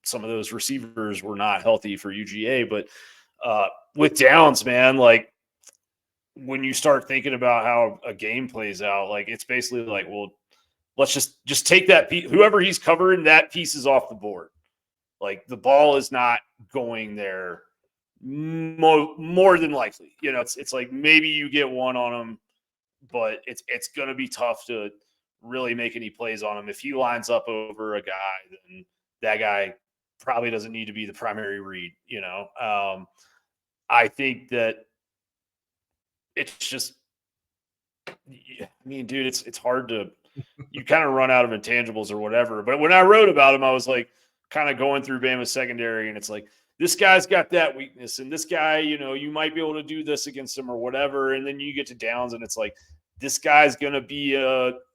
some of those receivers were not healthy for UGA. But with Downs, man, like when you start thinking about how a game plays out, like it's basically like, well, let's just take that piece, whoever he's covering, that piece is off the board. Like the ball is not going there more than likely. It's like maybe you get one on him, but it's going to be tough to really make any plays on him. If he lines up over a guy, then that guy probably doesn't need to be the primary read. I think that it's just, I mean, dude, it's hard to, you kind of run out of intangibles or whatever. But when I wrote about him, I was like kind of going through Bama's secondary, and it's like, this guy's got that weakness, and this guy, you might be able to do this against him or whatever. And then you get to Downs, and it's like, this guy's going to be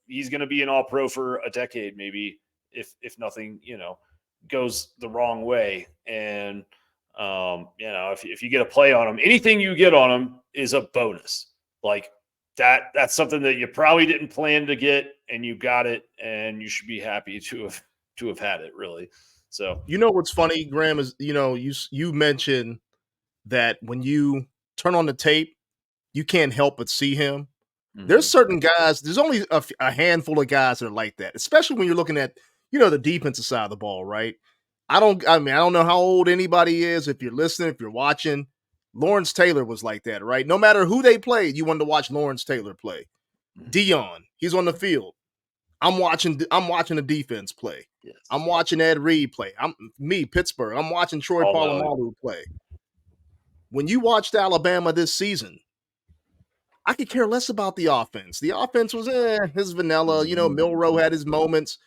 he's going to be an all-pro for a decade, maybe, if nothing, goes the wrong way. And, if you get a play on him, anything you get on him is a bonus. Like that's something that you probably didn't plan to get, and you got it, and you should be happy to have had it, really. So, what's funny, Graham, is, you mentioned that when you turn on the tape, you can't help but see him. Mm-hmm. There's certain guys, there's only a handful of guys that are like that, especially when you're looking at, the defensive side of the ball, right? I don't know how old anybody is. If you're listening, if you're watching, Lawrence Taylor was like that, right? No matter who they played, you wanted to watch Lawrence Taylor play. Dion, he's on the field. I'm watching the defense play. Yes. I'm watching Ed Reed play. Pittsburgh. I'm watching Troy Polamalu play. When you watched Alabama this season, I could care less about the offense. The offense was his vanilla. Milroe had his moments,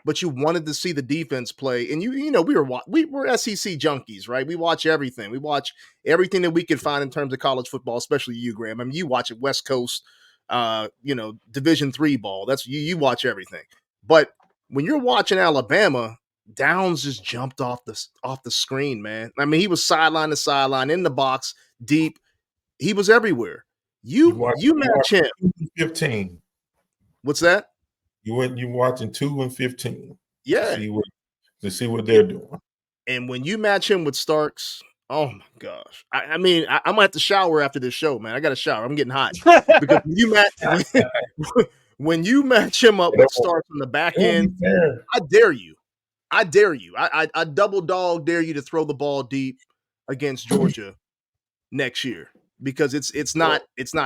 but you wanted to see the defense play. And we were SEC junkies, right? We watch everything. We watch everything that we could find in terms of college football, especially you, Graham. I mean, you watch it West Coast, Division III ball. That's you watch everything. But when you're watching Alabama, Downs just jumped off the screen, man. I mean, he was sideline to sideline, in the box, deep. He was everywhere. You match him. 15. What's that? You watching 2 and 15. Yeah. To see what they're doing. And when you match him with Starks, oh my gosh. I mean, I'm gonna have to shower after this show, man. I got to shower. I'm getting hot. Because when you match him up with Starks on the back end, I dare you. I double dog dare you to throw the ball deep against Georgia next year, because it's not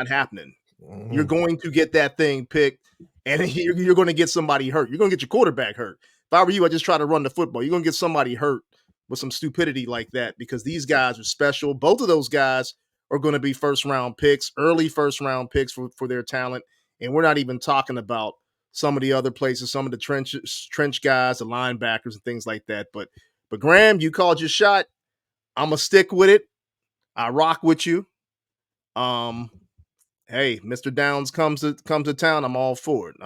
happening. Mm-hmm. You're going to get that thing picked, and you're going to get somebody hurt. You're going to get your quarterback hurt. If I were you, I'd just try to run the football. You're going to get somebody hurt with some stupidity like that, because these guys are special. Both of those guys are going to be early first round picks for their talent. And we're not even talking about some of the other places, some of the trench guys, the linebackers and things like that. But Graham, you called your shot. I'm going to stick with it. I rock with you. Hey, Mr. Downs comes to town. I'm all for it.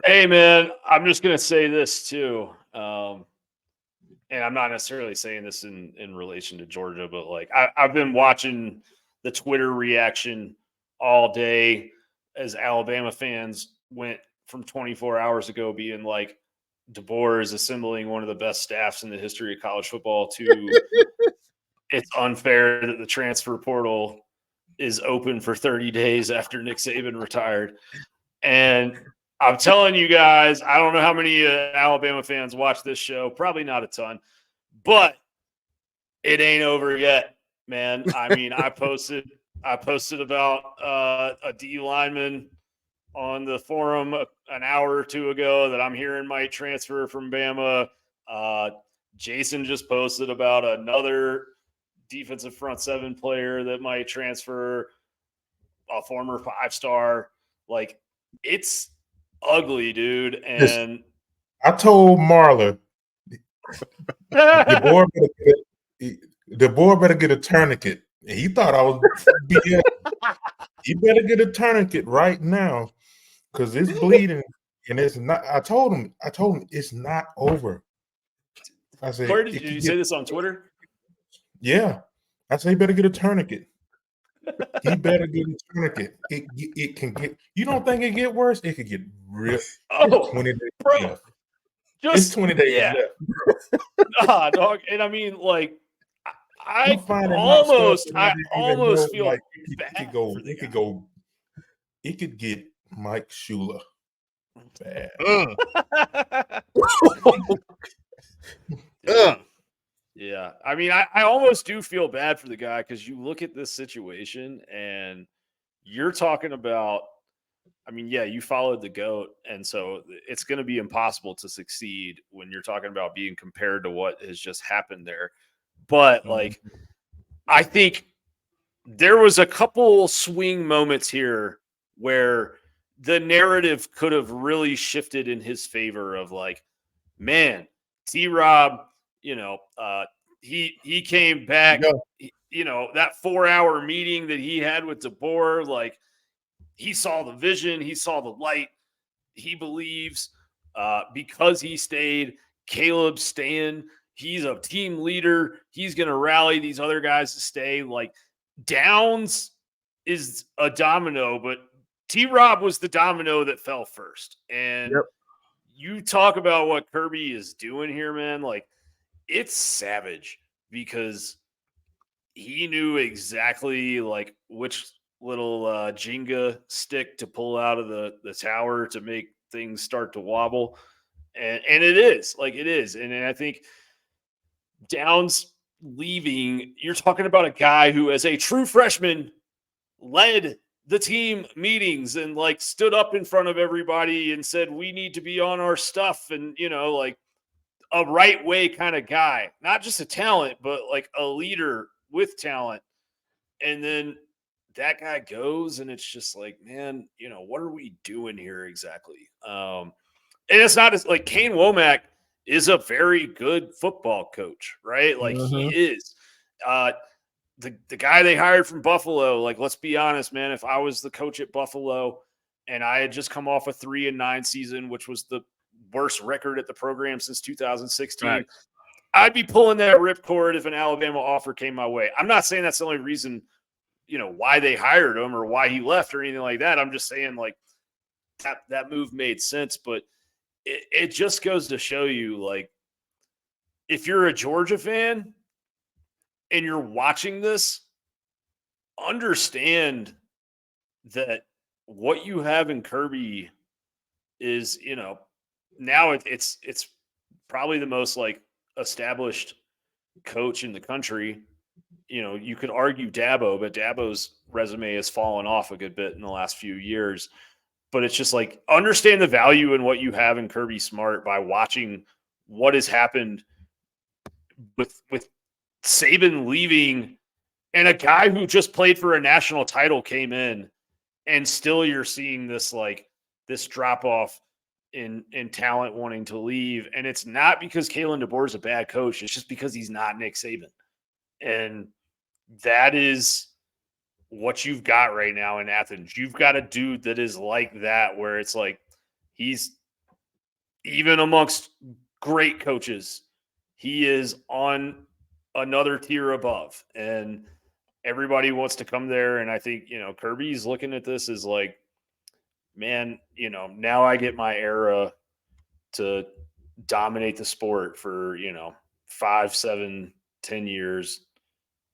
Hey, man, I'm just gonna say this too, and I'm not necessarily saying this in relation to Georgia, but like I've been watching the Twitter reaction all day as Alabama fans went from 24 hours ago being like DeBoer is assembling one of the best staffs in the history of college football to it's unfair that the transfer portal is open for 30 days after Nick Saban retired. And I'm telling you guys, I don't know how many Alabama fans watch this show. Probably not a ton, but it ain't over yet, man. I mean, I posted about a D lineman on the forum an hour or two ago that I'm hearing might transfer from Bama. Jason just posted about another defensive front seven player that might transfer, a former 5-star. Like, it's ugly, dude. And I told Marla, the boy better get a tourniquet. And he thought I was BS. He better get a tourniquet right now because it's bleeding and it's not. I told him it's not over. I said, where did you say this on Twitter? Yeah. I said, he better get a tourniquet. He better get a tourniquet. It can get. You don't think it get worse? It could get real. 20 days left. It's 20 days left. Nah, dog. And I mean, like, I almost feel like bad. It could get Mike Shula bad. Yeah. I mean, I almost do feel bad for the guy because you look at this situation and you're talking about, I mean, yeah, you followed the GOAT, and so it's going to be impossible to succeed when you're talking about being compared to what has just happened there. But, like, I think there was a couple swing moments here where the narrative could have really shifted in his favor of, like, man, T-Rob, he came back, that 4-hour meeting that he had with DeBoer, like, he saw the vision, he saw the light. He believes because he stayed, Caleb's staying. He's a team leader. He's going to rally these other guys to stay. Like, Downs is a domino, but T-Rob was the domino that fell first. And you talk about what Kirby is doing here, man. Like, it's savage because he knew exactly, like, which little Jenga stick to pull out of the tower to make things start to wobble. And it is. And I think Downs leaving, you're talking about a guy who, as a true freshman, led the team meetings and, like, stood up in front of everybody and said, we need to be on our stuff. And, like, a right way kind of guy, not just a talent, but like a leader with talent. And then that guy goes and it's just like, man, what are we doing here exactly? And it's not as like Kane Womack is a very good football coach, right? Like he is. The guy they hired from Buffalo, like, let's be honest, man, if I was the coach at Buffalo and I had just come off a 3-9 season, which was the worst record at the program since 2016, right, I'd be pulling that ripcord if an Alabama offer came my way. I'm not saying that's the only reason, why they hired him or why he left or anything like that. I'm just saying, like, that move made sense. But it just goes to show you, like, if you're a Georgia fan and you're watching this, understand that what you have in Kirby is, now it's probably the most, like, established coach in the country. You could argue Dabo, but Dabo's resume has fallen off a good bit in the last few years. But it's just like, understand the value in what you have in Kirby Smart by watching what has happened with Saban leaving and a guy who just played for a national title came in, and still you're seeing this, like, this drop off in talent wanting to leave. And it's not because Kalen DeBoer is a bad coach. It's just because he's not Nick Saban. And that is what you've got right now in Athens. You've got a dude that is like that, where it's like he's even amongst great coaches, he is on another tier above, and everybody wants to come there. And I think, Kirby's looking at this as like, man, now I get my era to dominate the sport for, 5, 7, 10 years.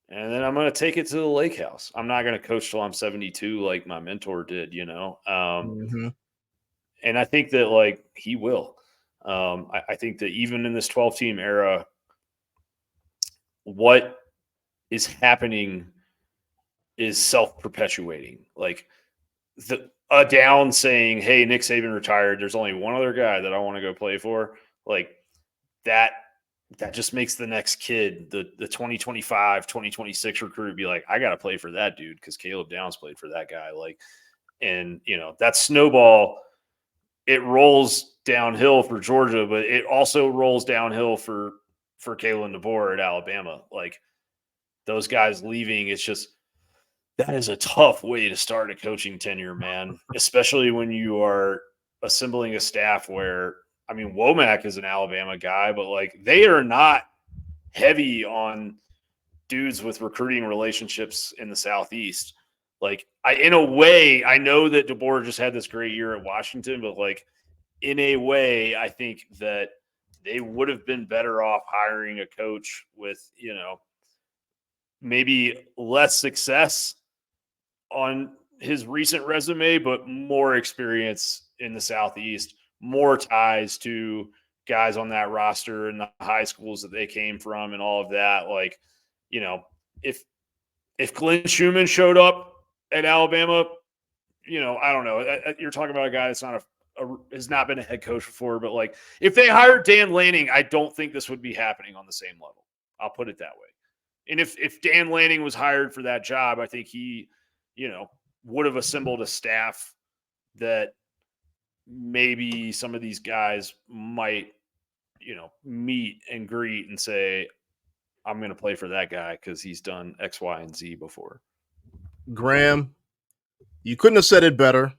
And then I'm going to take it to the lake house. I'm not going to coach till I'm 72 like my mentor did, Mm-hmm. And I think that, like, he will. I think that even in this 12-team era, what is happening is self-perpetuating. Like, a down saying, hey, Nick Saban retired, there's only one other guy that I want to go play for. Like, that just makes the next kid, the 2025, 2026 recruit, be like, I got to play for that dude because Caleb Downs played for that guy. Like, and, that snowball, it rolls downhill for Georgia, but it also rolls downhill for Kalen DeBoer at Alabama. Like, those guys leaving, it's just, that is a tough way to start a coaching tenure, man, especially when you are assembling a staff where, I mean, Womack is an Alabama guy, but like, they are not heavy on dudes with recruiting relationships in the Southeast. Like, in a way, I know that DeBoer just had this great year at Washington, but like, in a way, I think that they would have been better off hiring a coach with, maybe less success on his recent resume, but more experience in the Southeast, more ties to guys on that roster and the high schools that they came from and all of that. Like, if Glenn Schumann showed up at Alabama, I don't know. You're talking about a guy that's has not been a head coach before, but like, if they hired Dan Lanning, I don't think this would be happening on the same level. I'll put it that way. And if Dan Lanning was hired for that job, I think he, would have assembled a staff that maybe some of these guys might, meet and greet and say, I'm going to play for that guy because he's done X, Y, and Z before. Graham, you couldn't have said it better,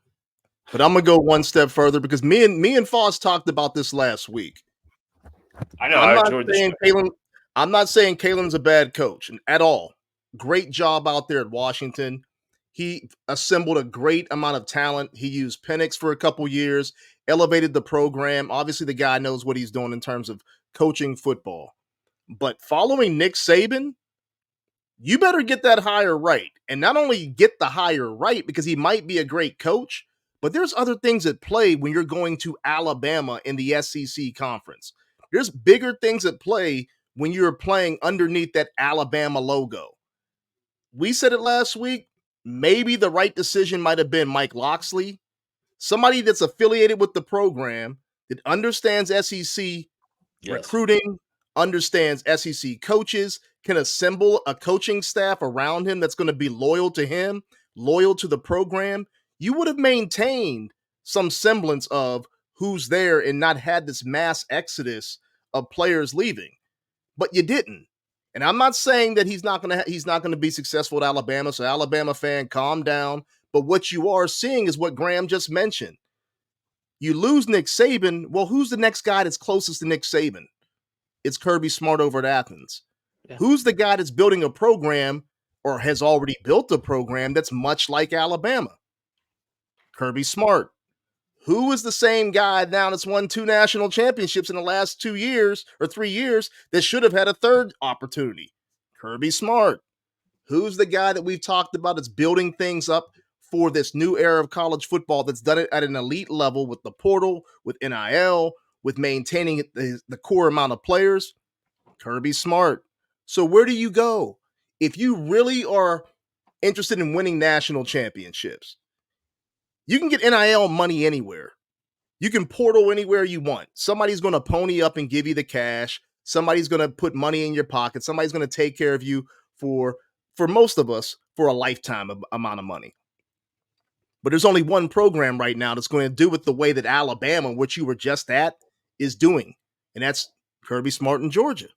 but I'm gonna go one step further because me and Foss talked about this last week. I know. I enjoyed this. I'm not saying Kalen's a bad coach at all. Great job out there at Washington. He assembled a great amount of talent. He used Penix for a couple years, elevated the program. Obviously, the guy knows what he's doing in terms of coaching football. But following Nick Saban, you better get that hire right. And not only get the hire right because he might be a great coach, but there's other things at play when you're going to Alabama in the SEC conference. There's bigger things at play when you're playing underneath that Alabama logo. We said it last week. Maybe the right decision might have been Mike Locksley, somebody that's affiliated with the program that understands SEC recruiting, understands SEC coaches, can assemble a coaching staff around him that's going to be loyal to him, loyal to the program. You would have maintained some semblance of who's there and not had this mass exodus of players leaving. But you didn't. And I'm not saying that he's not going to be successful at Alabama. So Alabama fan, calm down. But what you are seeing is what Graham just mentioned. You lose Nick Saban. Well, who's the next guy that's closest to Nick Saban? It's Kirby Smart over at Athens. Yeah. Who's the guy that's building a program or has already built a program that's much like Alabama? Kirby Smart. Who is the same guy now that's won 2 national championships in the last 2 years or 3 years that should have had a third opportunity? Kirby Smart. Who's the guy that we've talked about that's building things up for this new era of college football that's done it at an elite level with the portal, with NIL, with maintaining the core amount of players? Kirby Smart. So where do you go? If you really are interested in winning national championships, you can get NIL money anywhere. You can portal anywhere you want. Somebody's going to pony up and give you the cash. Somebody's going to put money in your pocket. Somebody's going to take care of you for most of us, for a lifetime amount of money. But there's only one program right now that's going to do it the way that Alabama, which you were just at, is doing. And that's Kirby Smart in Georgia.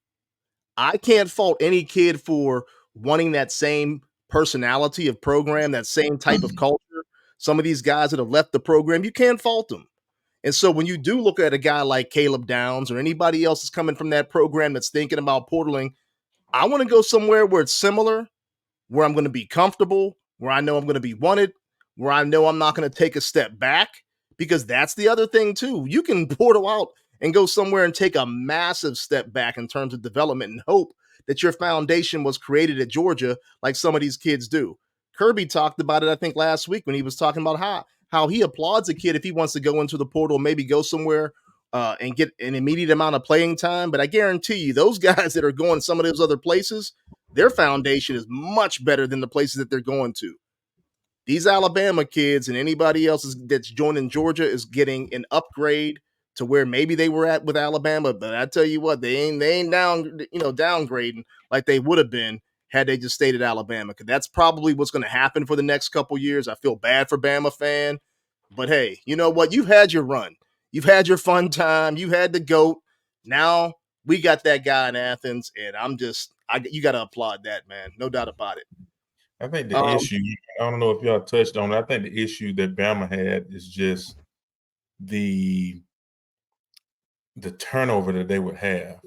I can't fault any kid for wanting that same personality of program, that same type of culture. Some of these guys that have left the program, you can't fault them. And so when you do look at a guy like Caleb Downs or anybody else that's coming from that program that's thinking about portaling, I want to go somewhere where it's similar, where I'm going to be comfortable, where I know I'm going to be wanted, where I know I'm not going to take a step back, because that's the other thing too. You can portal out and go somewhere and take a massive step back in terms of development and hope that your foundation was created at Georgia, like some of these kids do. Kirby talked about it, I think, last week when he was talking about how he applauds a kid if he wants to go into the portal, maybe go somewhere and get an immediate amount of playing time. But I guarantee you, those guys that are going some of those other places, their foundation is much better than the places that they're going to. These Alabama kids and anybody else that's joining Georgia is getting an upgrade to where maybe they were at with Alabama. But I tell you what, they ain't downgrading like they would have been had they just stayed at Alabama. Because that's probably what's going to happen for the next couple years. I feel bad for Bama fan, but hey, you know what? You've had your run. You've had your fun time. You had the GOAT. Now we got that guy in Athens, and you got to applaud that, man. No doubt about it. I think the issue, I don't know if y'all touched on it, I think the issue that Bama had is just the turnover that they would have.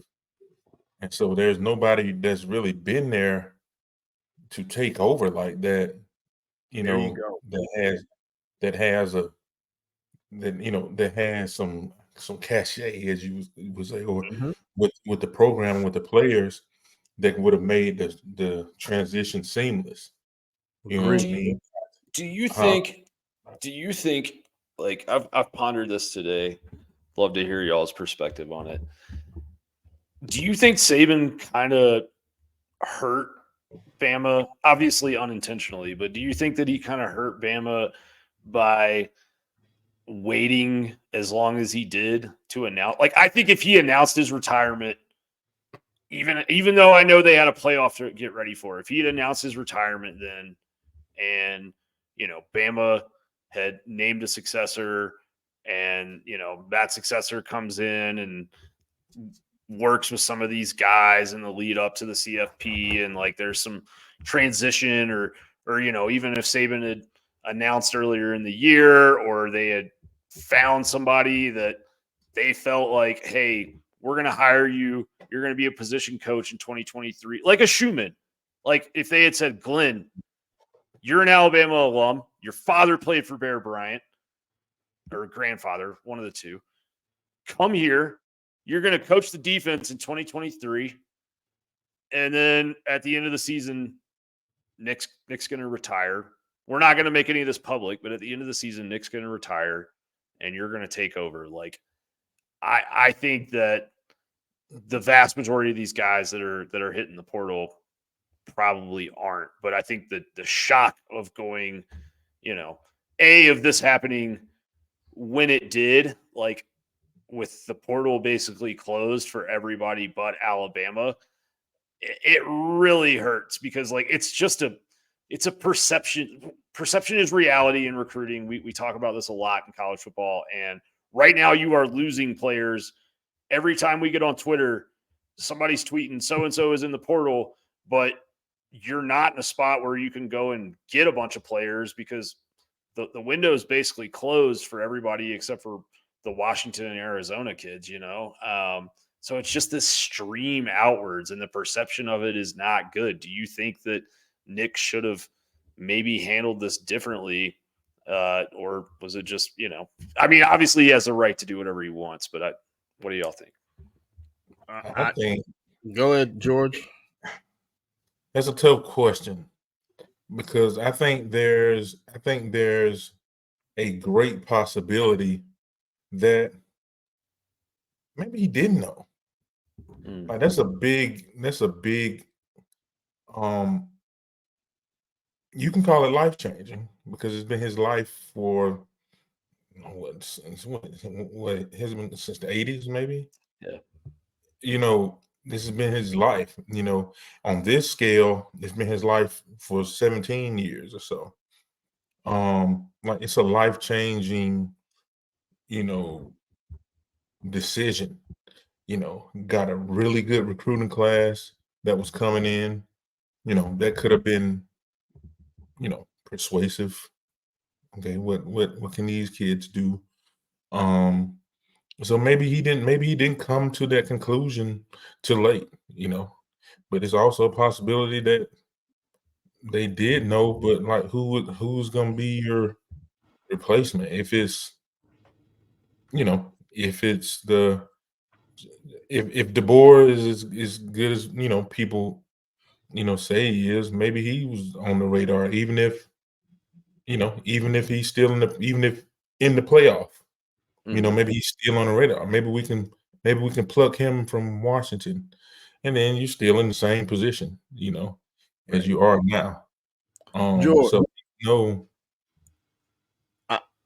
And so there's nobody that's really been there to take over like that, that has some cachet, as you would say, or with the program, with the players that would have made the transition seamless. You know what I mean? Do you think like I've pondered this today? Love to hear y'all's perspective on it. Do you think Saban kind of hurt Bama? Obviously unintentionally, but do you think that he kind of hurt Bama by waiting as long as he did to announce? Like, I think if he announced his retirement, even though I know they had a playoff to get ready for, if he had announced his retirement then, and Bama had named a successor, and that successor comes in and works with some of these guys in the lead up to the CFP, and like there's some transition, or even if Saban had announced earlier in the year, or they had found somebody that they felt like, hey, we're going to hire you, you're going to be a position coach in 2023, like a Schumann. Like if they had said, Glenn, you're an Alabama alum, your father played for Bear Bryant, or grandfather, one of the two, come here, you're going to coach the defense in 2023, and then at the end of the season, Nick's going to retire. We're not going to make any of this public, but at the end of the season, Nick's going to retire, and you're going to take over. Like, I think that the vast majority of these guys that are hitting the portal probably aren't. But I think that the shock of going, of this happening when it did, like with the portal basically closed for everybody but Alabama, it really hurts, because like it's a perception. Perception is reality in recruiting. We talk about this a lot in college football, and right now you are losing players. Every time we get on Twitter, somebody's tweeting so-and-so is in the portal, but you're not in a spot where you can go and get a bunch of players, because the window is basically closed for everybody except for the Washington and Arizona kids, So it's just this stream outwards, and the perception of it is not good. Do you think that Nick should have maybe handled this differently? Or was it just, obviously he has the right to do whatever he wants, but what do y'all think? I think, go ahead, George. That's a tough question, because I think there's a great possibility that maybe he didn't know. Like that's a big you can call it life changing, because it's been his life for what has it been since the 80s, maybe? Yeah. This has been his life, on this scale, it's been his life for 17 years or so. Like it's a life-changing, decision. Got a really good recruiting class that was coming in, that could have been persuasive. Okay, what can these kids do? So maybe he didn't come to that conclusion too late, but it's also a possibility that they did know, but like who's gonna be your replacement if it's if DeBoer is as good as people say he is, maybe he was on the radar, even if he's still even if in the playoff, maybe he's still on the radar. Maybe we can pluck him from Washington, and then you're still in the same position, as you are now. George, So no,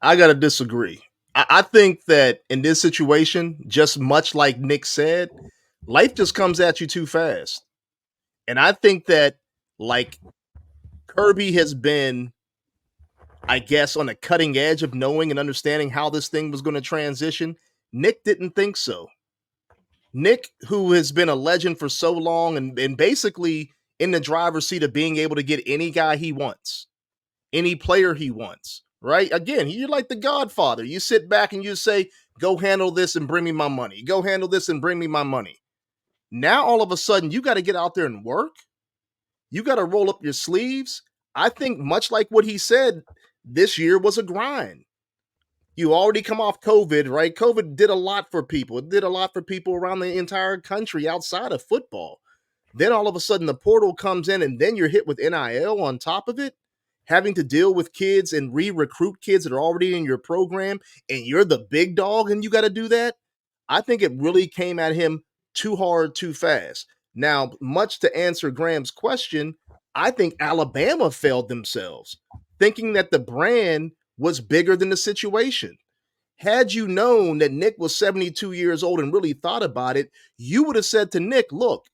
I gotta disagree. I think that in this situation, just much like Nick said, life just comes at you too fast. And I think that like Kirby has been, I guess, on the cutting edge of knowing and understanding how this thing was going to transition. Nick didn't think so. Nick, who has been a legend for so long and basically in the driver's seat of being able to get any guy he wants, any player he wants, right? Again, you're like the Godfather. You sit back and you say, go handle this and bring me my money. Go handle this and bring me my money. Now, all of a sudden, you got to get out there and work. You got to roll up your sleeves. I think, much like what he said, this year was a grind. You already come off COVID, right? COVID did a lot for people. It did a lot for people around the entire country outside of football. Then all of a sudden the portal comes in and then you're hit with NIL on top of it, having to deal with kids and re-recruit kids that are already in your program, and you're the big dog and you got to do that. I think it really came at him too hard, too fast. Now, much to answer Graham's question, I think Alabama failed themselves, thinking that the brand was bigger than the situation. Had you known that Nick was 72 years old and really thought about it, you would have said to Nick, look,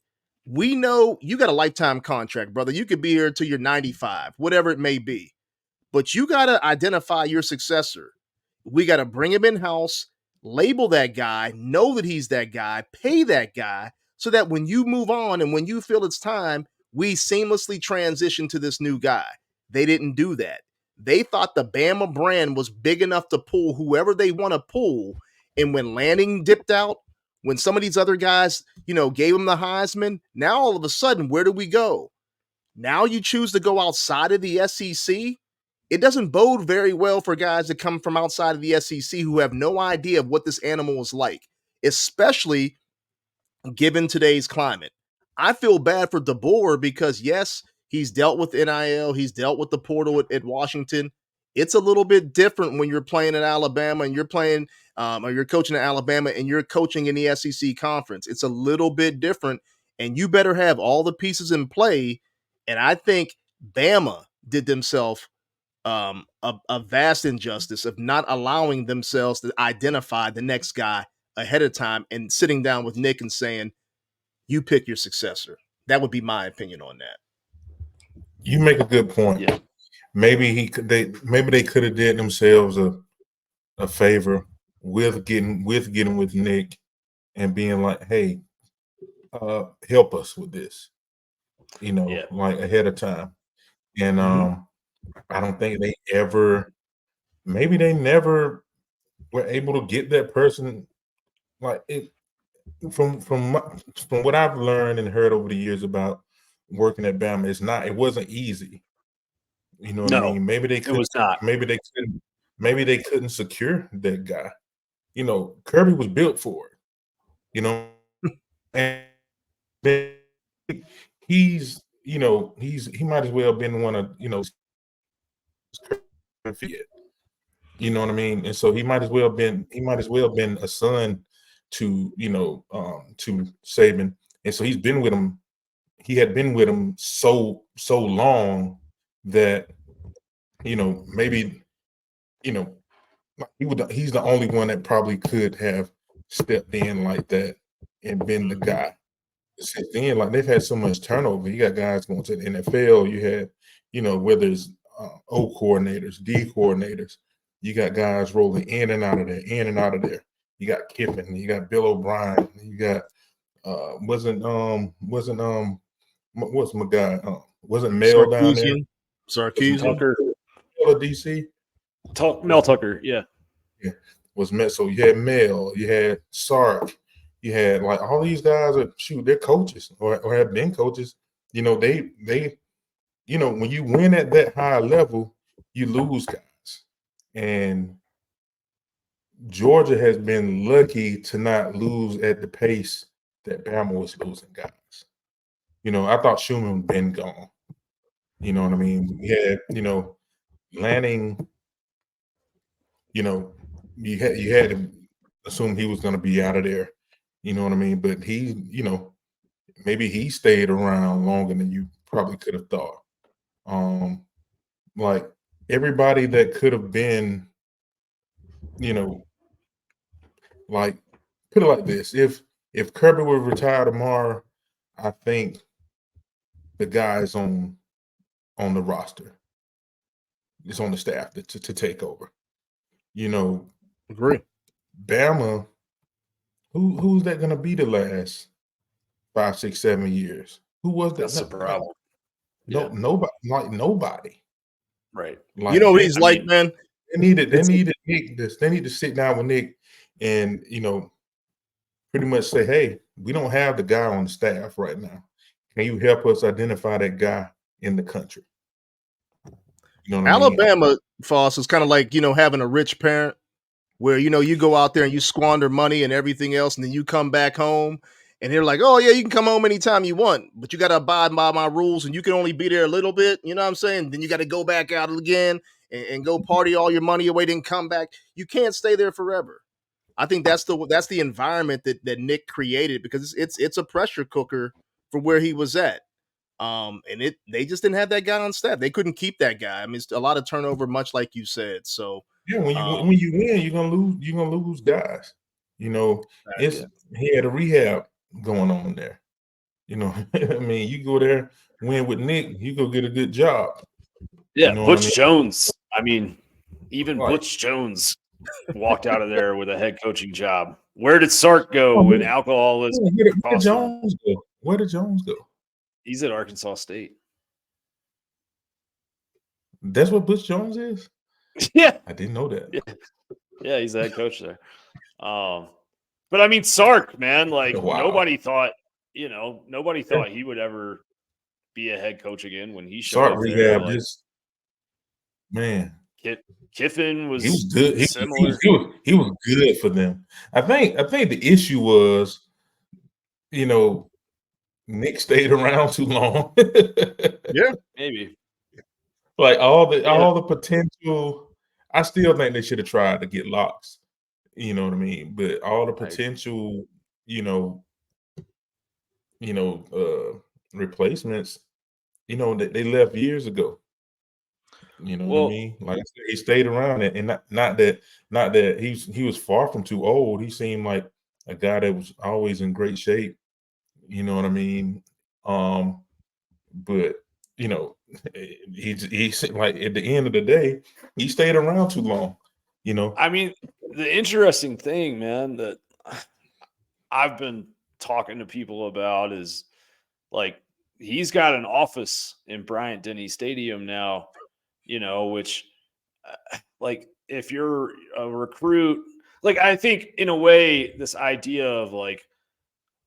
we know you got a lifetime contract, brother. You could be here till you're 95, whatever it may be. But you got to identify your successor. We got to bring him in house, label that guy, know that he's that guy, pay that guy, so that when you move on and when you feel it's time, we seamlessly transition to this new guy. They didn't do that. They thought the Bama brand was big enough to pull whoever they want to pull. And when Lanning dipped out, when some of these other guys, gave him the Heisman, now all of a sudden, where do we go? Now you choose to go outside of the SEC. It doesn't bode very well for guys that come from outside of the SEC who have no idea of what this animal is like, especially given today's climate. I feel bad for DeBoer because, yes, he's dealt with NIL, he's dealt with the portal at Washington. It's a little bit different when you're playing at Alabama and you're playing or you're coaching at Alabama and you're coaching in the SEC conference. It's a little bit different, and you better have all the pieces in play. And I think Bama did themselves a vast injustice of not allowing themselves to identify the next guy ahead of time and sitting down with Nick and saying, you pick your successor. That would be my opinion on that. You make a good point. Yeah. Maybe they could have did themselves a favor with getting with Nick and being like, hey, help us with this, like ahead of time. And I don't think they never were able to get that person like it from what I've learned and heard over the years about working at Bama. It wasn't easy. You know what I mean? Maybe they couldn't. It was not. Maybe they couldn't secure that guy. Kirby was built for it. And he might as well have been one of you know what I mean? And so he might as well have been a son to to Saban. And so he had been with him so long that maybe he's the only one that probably could have stepped in like that and been the guy. Since then, like they've had so much turnover. You got guys going to the NFL. You had, whether it's O coordinators, D coordinators. You got guys rolling in and out of there, in and out of there. You got Kiffin. You got Bill O'Brien. You got what's my guy? Wasn't Mel down there? Sarkeesian. Tucker. DC. Mel Tucker, yeah. Was met. So you had Mel, you had Sark, you had like all these guys are they're coaches or have been coaches. You know, they you know, when you win at that high level, you lose guys. And Georgia has been lucky to not lose at the pace that Bama was losing guys. You know, I thought Schumann been gone. You know what I mean? We had, you know, Lanning, you know, you had to assume he was going to be out of there. You know what I mean? But he, you know, maybe he stayed around longer than you probably could have thought. Like everybody that could have been, you know, like put it like this: if Kirby would retire tomorrow, I think the guys on the roster is on the staff to take over. You know, Agree. Bama, who's that going to be the last 5, 6, 7 years? Who was that? That's the problem. No, nobody. Like nobody. Right. Like, You know what he's like, man? They needed Nick. They need to sit down with Nick and, you know, pretty much say, hey, we don't have the guy on the staff right now. Can you help us identify that guy in the country? You know what I mean? Alabama, Foss, is kind of like, you know, having a rich parent where, you know, you go out there and you squander money and everything else, and then you come back home and they're like, oh, yeah, you can come home anytime you want, but you got to abide by my rules and you can only be there a little bit. You know what I'm saying? Then you got to go back out again and go party all your money away, then come back. You can't stay there forever. I think that's the environment that Nick created, because it's a pressure cooker for where he was at. And they just didn't have that guy on staff. They couldn't keep that guy. I mean, it's a lot of turnover, much like you said. So yeah, when you win, you're gonna lose guys. You know, he had a rehab going on there. You know, I mean, you go there, win with Nick, you go get a good job. Yeah, you know Butch Jones. I mean, even Butch Jones walked out of there with a head coaching job. Where did Sark go when alcoholism? Where did Jones go? Where did Jones go? He's at Arkansas State. That's what Butch Jones is? Yeah. I didn't know that. Yeah, he's the head coach there. But I mean, Sark, man, like nobody thought he would ever be a head coach again when he showed Sark up rehab there. Like, man. Kiffin was he was good. Similar. He was good for them. I think the issue was, you know, Nick stayed around too long. Yeah, maybe. Like all the potential. I still think they should have tried to get Locks. You know what I mean? But all the potential, replacements, they left years ago. You know what I mean? Like I said, he stayed around, and not that he was far from too old. He seemed like a guy that was always in great shape. You know what I mean? But he like at the end of the day, he stayed around too long. You know, I mean, the interesting thing, man, that I've been talking to people about is like he's got an office in Bryant-Denny Stadium now, which like if you're a recruit, like I think in a way this idea of like,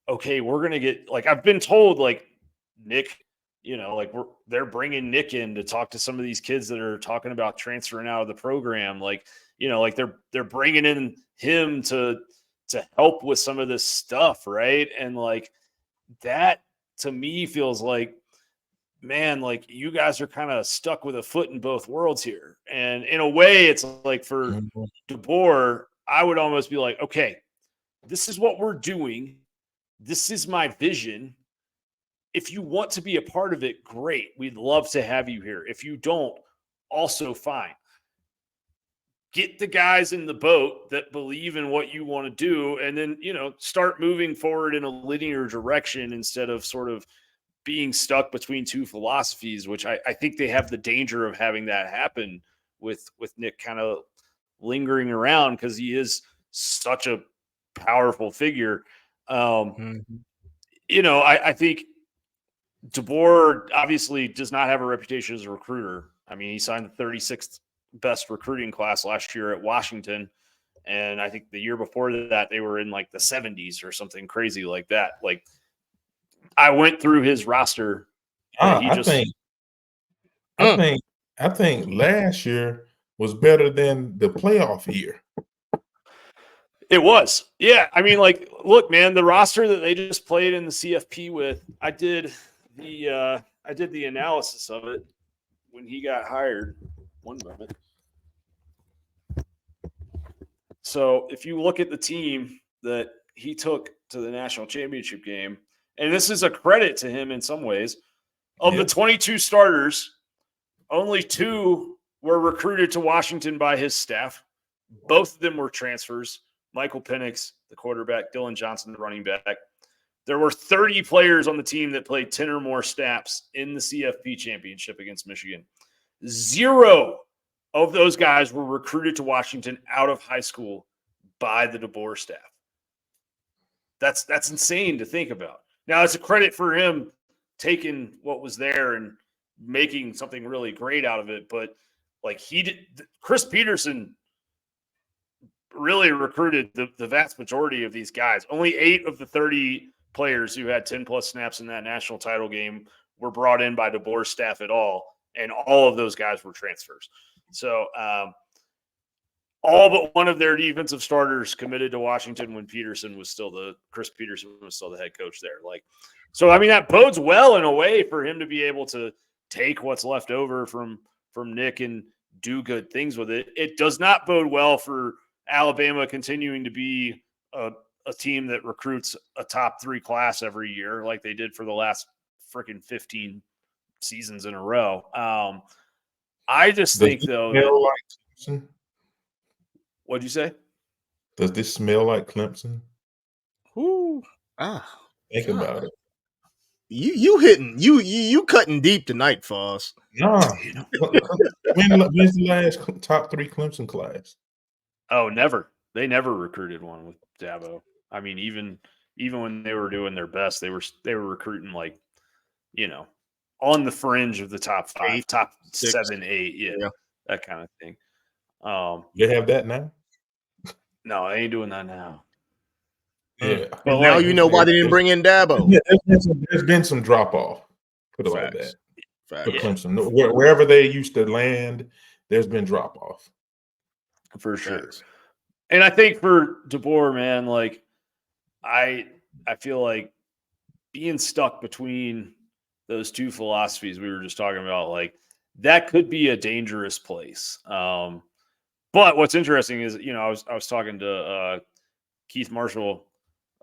okay, we're going to get, like I've been told like Nick, like they're bringing Nick in to talk to some of these kids that are talking about transferring out of the program. Like, like they're bringing in him to help with some of this stuff. Right. And like that to me feels like, man, like you guys are kind of stuck with a foot in both worlds here. And in a way it's like for DeBoer, I would almost be like, okay, this is what we're doing. This is my vision. If you want to be a part of it, great. We'd love to have you here. If you don't, also fine. Get the guys in the boat that believe in what you want to do, and then, start moving forward in a linear direction instead of sort of being stuck between two philosophies, which I think they have the danger of having that happen with Nick kind of lingering around because he is such a powerful figure. I think DeBoer obviously does not have a reputation as a recruiter. I mean, he signed the 36th best recruiting class last year at Washington. And I think the year before that, they were in like the 70s or something crazy like that. Like, I went through his roster. I think last year was better than the playoff year. It was. Yeah. I mean, like, look, man, the roster that they just played in the CFP with, I did the analysis of it when he got hired. One moment. So if you look at the team that he took to the national championship game, and this is a credit to him in some ways, of the 22 starters, only 2 were recruited to Washington by his staff. Both of them were transfers. Michael Penix, the quarterback, Dylan Johnson, the running back. There were 30 players on the team that played 10 or more snaps in the CFP championship against Michigan. 0 of those guys were recruited to Washington out of high school by the DeBoer staff. That's insane to think about. Now, it's a credit for him taking what was there and making something really great out of it. But like Chris Peterson really recruited the vast majority of these guys. Only 8 of the 30 players who had 10 plus snaps in that national title game were brought in by DeBoer's staff at all. And all of those guys were transfers. So all but one of their defensive starters committed to Washington when Chris Peterson was still the head coach there. So I mean, that bodes well in a way for him to be able to take what's left over from Nick and do good things with it. It does not bode well for Alabama continuing to be a team that recruits a top 3 class every year, like they did for the last freaking 15 seasons in a row. I just think though that, what'd you say? Does this smell like Clemson? Ooh, Think about it. You cutting deep tonight, Foss. Nah. When's the last top 3 Clemson class? Oh, never. They never recruited one with Dabo. I mean, even when they were doing their best, they were recruiting like, on the fringe of the top 5, top 6, 7, 8, yeah, that kind of thing. They have that now? No, I ain't doing that now. Yeah. But now you know why they didn't bring in Dabo. Yeah, there's been some drop off. Put it like that. For Clemson. Wherever they used to land, there's been drop off. For sure. And I think for DeBoer, man, like I feel like being stuck between those 2 philosophies we were just talking about, like that could be a dangerous place. But what's interesting is, I was talking to Keith Marshall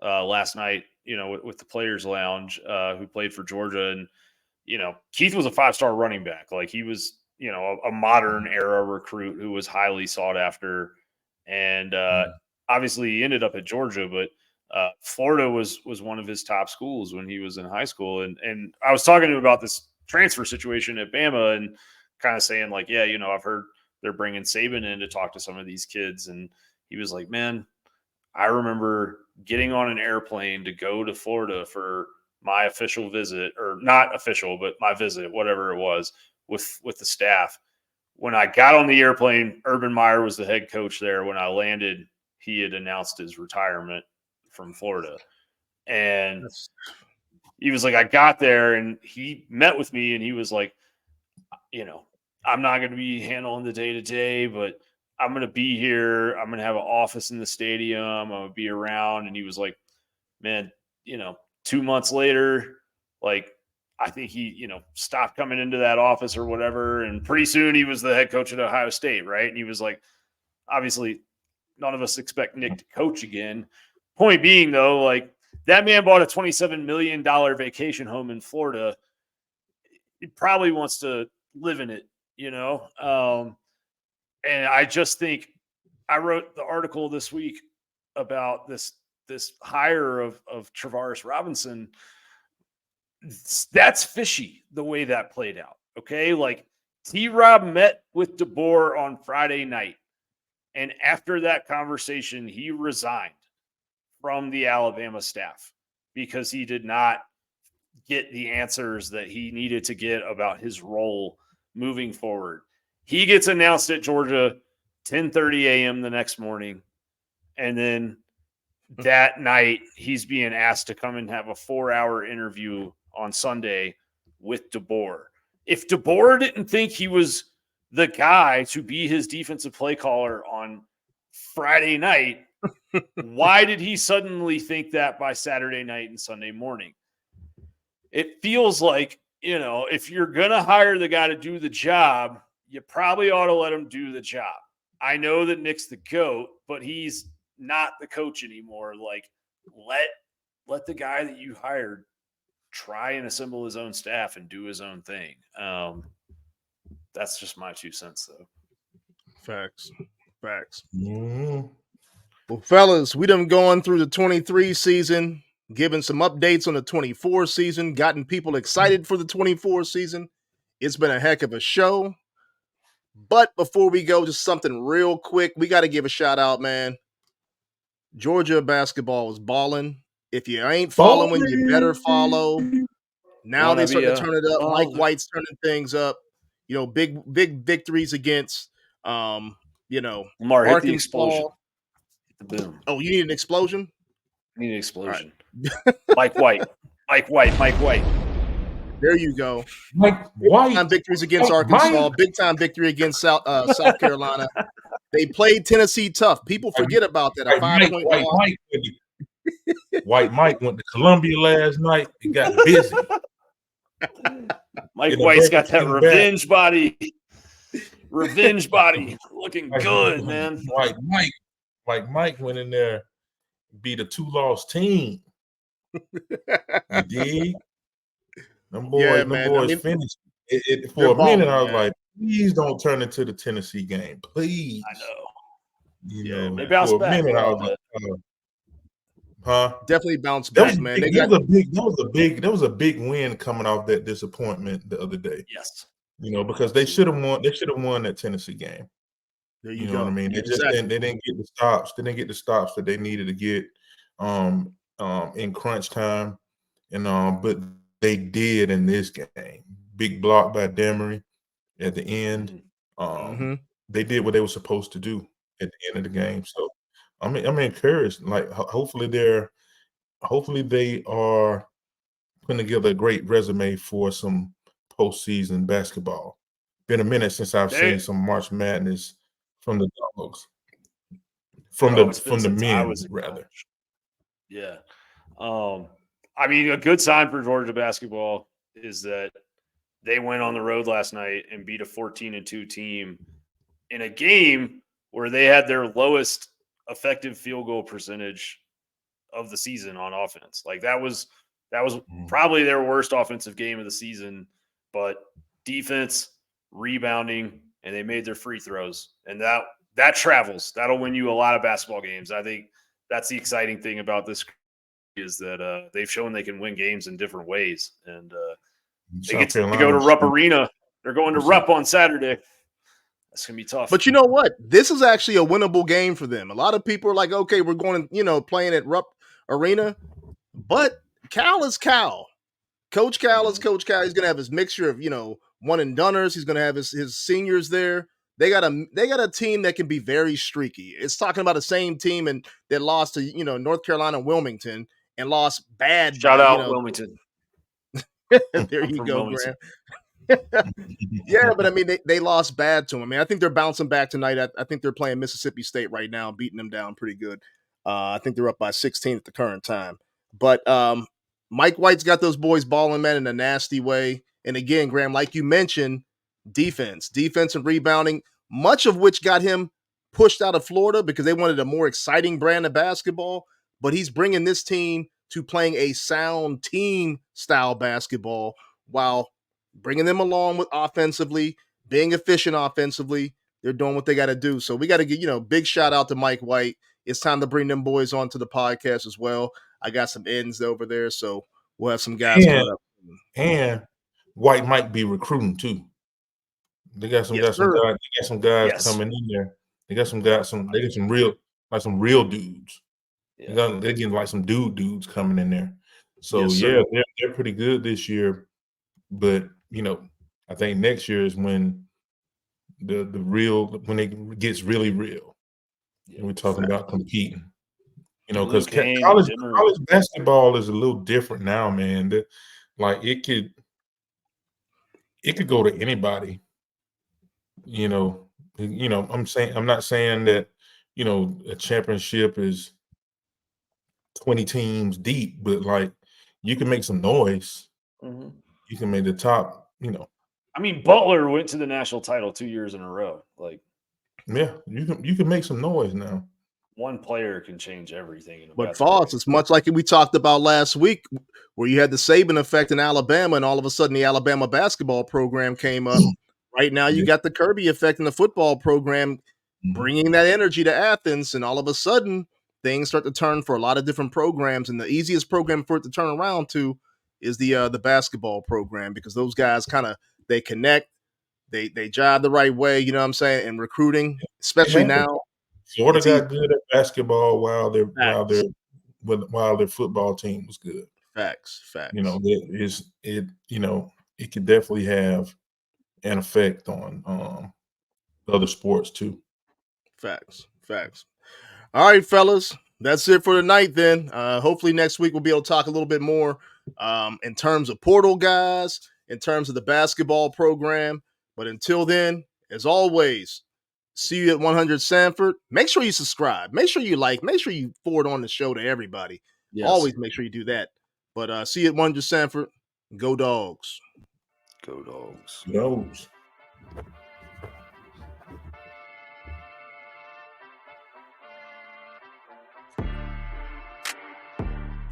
last night, with the Players Lounge, who played for Georgia, and Keith was a 5-star running back. Like he was, a modern era recruit who was highly sought after, and obviously he ended up at Georgia, but Florida was one of his top schools when he was in high school. And I was talking to him about this transfer situation at Bama and kind of saying like, yeah, I've heard they're bringing Saban in to talk to some of these kids. And he was like, man, I remember getting on an airplane to go to Florida for my official visit, or not official, but my visit, whatever it was, with the staff. When I got on the airplane, Urban Meyer was the head coach there. When I landed, he had announced his retirement from Florida. And he was like, I got there and he met with me and he was like, I'm not going to be handling the day-to-day, but I'm going to be here. I'm going to have an office in the stadium. I'm going to be around. And he was like, man, 2 months later, like, I think he, stopped coming into that office or whatever. And pretty soon he was the head coach at Ohio State. Right. And he was like, obviously none of us expect Nick to coach again. Point being though, like that man bought a $27 million vacation home in Florida. He probably wants to live in it, and I just think I wrote the article this week about this hire of Travaris Robinson. That's fishy the way that played out. Okay. Like T-Rob met with DeBoer on Friday night. And after that conversation, he resigned from the Alabama staff because he did not get the answers that he needed to get about his role moving forward. He gets announced at Georgia 10:30 a.m. the next morning. And then that night, he's being asked to come and have a 4-hour interview on Sunday with DeBoer. If DeBoer didn't think he was the guy to be his defensive play caller on Friday night, why did he suddenly think that by Saturday night and Sunday morning? It feels like, if you're going to hire the guy to do the job, you probably ought to let him do the job. I know that Nick's the GOAT, but he's not the coach anymore. Like, let the guy that you hired try and assemble his own staff and do his own thing. That's just my 2 cents, though. Facts. Mm-hmm. Well, fellas, we done gone through the 23 season, given some updates on the 24 season, gotten people excited for the 24 season. It's been a heck of a show. But before we go, just something real quick. We got to give a shout out, man. Georgia basketball is balling. If you ain't following, you better follow. Now they starting to turn it up. Mike White's turning things up. Big victories against, Lamar, Arkansas. hit the explosion. Hit the boom. Oh, you need an explosion? I need an explosion. Right. Mike White. There you go. Mike White. Big time victories against Arkansas. Big time victory against South Carolina. They played Tennessee tough. People forget about that. White Mike went to Columbia last night. He got busy. Mike White's got that revenge body. Revenge body. Looking good, man. Mike went in there, beat a 2-loss team. You dig? Them boys finished. For a minute, I was like, please don't turn into the Tennessee game. Please. I know. They bounced back. Minute, I was like, definitely bounced back, man. That was a big win coming off that disappointment the other day. Yes. Because they should have won. They should have won that Tennessee game. There you go. Know what I mean? They just didn't get the stops. They didn't get the stops that they needed to get in crunch time. But they did in this game. Big block by Demery at the end. They did what they were supposed to do at the end of the game. So I'm encouraged. Like hopefully they are putting together a great resume for some postseason basketball. Been a minute since I've seen some March Madness from the dogs. From the men, rather. Yeah. A good sign for Georgia basketball is that they went on the road last night and beat a 14-2 team in a game where they had their lowest effective field goal percentage of the season on offense. Like that was probably their worst offensive game of the season, but defense, rebounding, and they made their free throws. And that travels. That'll win you a lot of basketball games. I think that's the exciting thing about this is that they've shown they can win games in different ways. And they get to go to Rupp Arena. They're going to Rupp on Saturday. That's going to be tough. But you know what? This is actually a winnable game for them. A lot of people are like, okay, we're going to, playing at Rupp Arena. But Cal is Cal. Coach Cal is Coach Cal. He's going to have his mixture of, one and doneers. He's going to have his seniors there. They got a team that can be very streaky. It's talking about the same team that lost to, North Carolina Wilmington and lost bad. Shout out Wilmington. There you go, Graham. Yeah, but they lost bad to them. I think they're bouncing back tonight. I think they're playing Mississippi State right now, beating them down pretty good. I think they're up by 16 at the current time. But Mike White's got those boys balling, man, in a nasty way. And again, Graham, like you mentioned, defense and rebounding, much of which got him pushed out of Florida because they wanted a more exciting brand of basketball. But he's bringing this team to playing a sound team style basketball while bringing them along with offensively, being efficient offensively. They're doing what they got to do. So we got to get, big shout out to Mike White. It's time to bring them boys onto the podcast as well. I got some ends over there, so we'll have some guys coming up. And White might be recruiting too. They got some guys coming in there. They got some real dudes. Yeah. They're getting like some dudes coming in there. So they're pretty good this year. But I think next year is when when it gets really real. And we're talking about competing. Because college basketball is a little different now, man. Like it could go to anybody. I'm not saying that a championship is 20 teams deep, but like you can make some noise. Mm-hmm. You can make the top. I mean, Butler went to the national title 2 years in a row. Like, yeah, you can make some noise now. One player can change everything. But Foss, it's much like we talked about last week, where you had the Saban effect in Alabama, and all of a sudden the Alabama basketball program came up. Right now, you got the Kirby effect in the football program, bringing that energy to Athens, and all of a sudden things start to turn for a lot of different programs. And the easiest program for it to turn around to is the basketball program, because those guys they connect, they jive the right way. You know what I'm saying? And recruiting, especially now. Florida got good at basketball while their football team was good. Facts. It could definitely have an effect on other sports too. Facts. All right, fellas, that's it for tonight. Then hopefully next week we'll be able to talk a little bit more in terms of portal guys, in terms of the basketball program. But until then, as always, see you at 100 Sanford. Make sure you subscribe. Make sure you like. Make sure you forward on the show to everybody. Yes. Always make sure you do that. But see you at 100 Sanford. Go Dogs. Go Dogs. Dogs.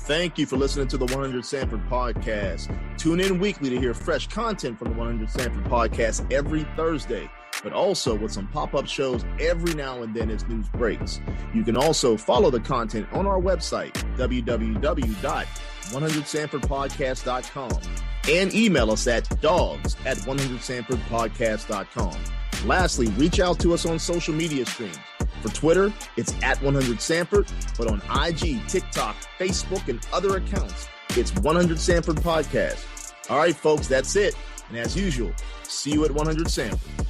Thank you for listening to the 100 Sanford podcast. Tune in weekly to hear fresh content from the 100 Sanford podcast every Thursday, but also with some pop-up shows every now and then as news breaks. You can also follow the content on our website, www.100sanfordpodcast.com, and email us at dogs@100sanfordpodcast.com. Lastly, reach out to us on social media streams. For Twitter, it's at 100 Sanford, but on IG, TikTok, Facebook, and other accounts, it's 100 Sanford Podcast. All right, folks, that's it. And as usual, see you at 100 Sanford.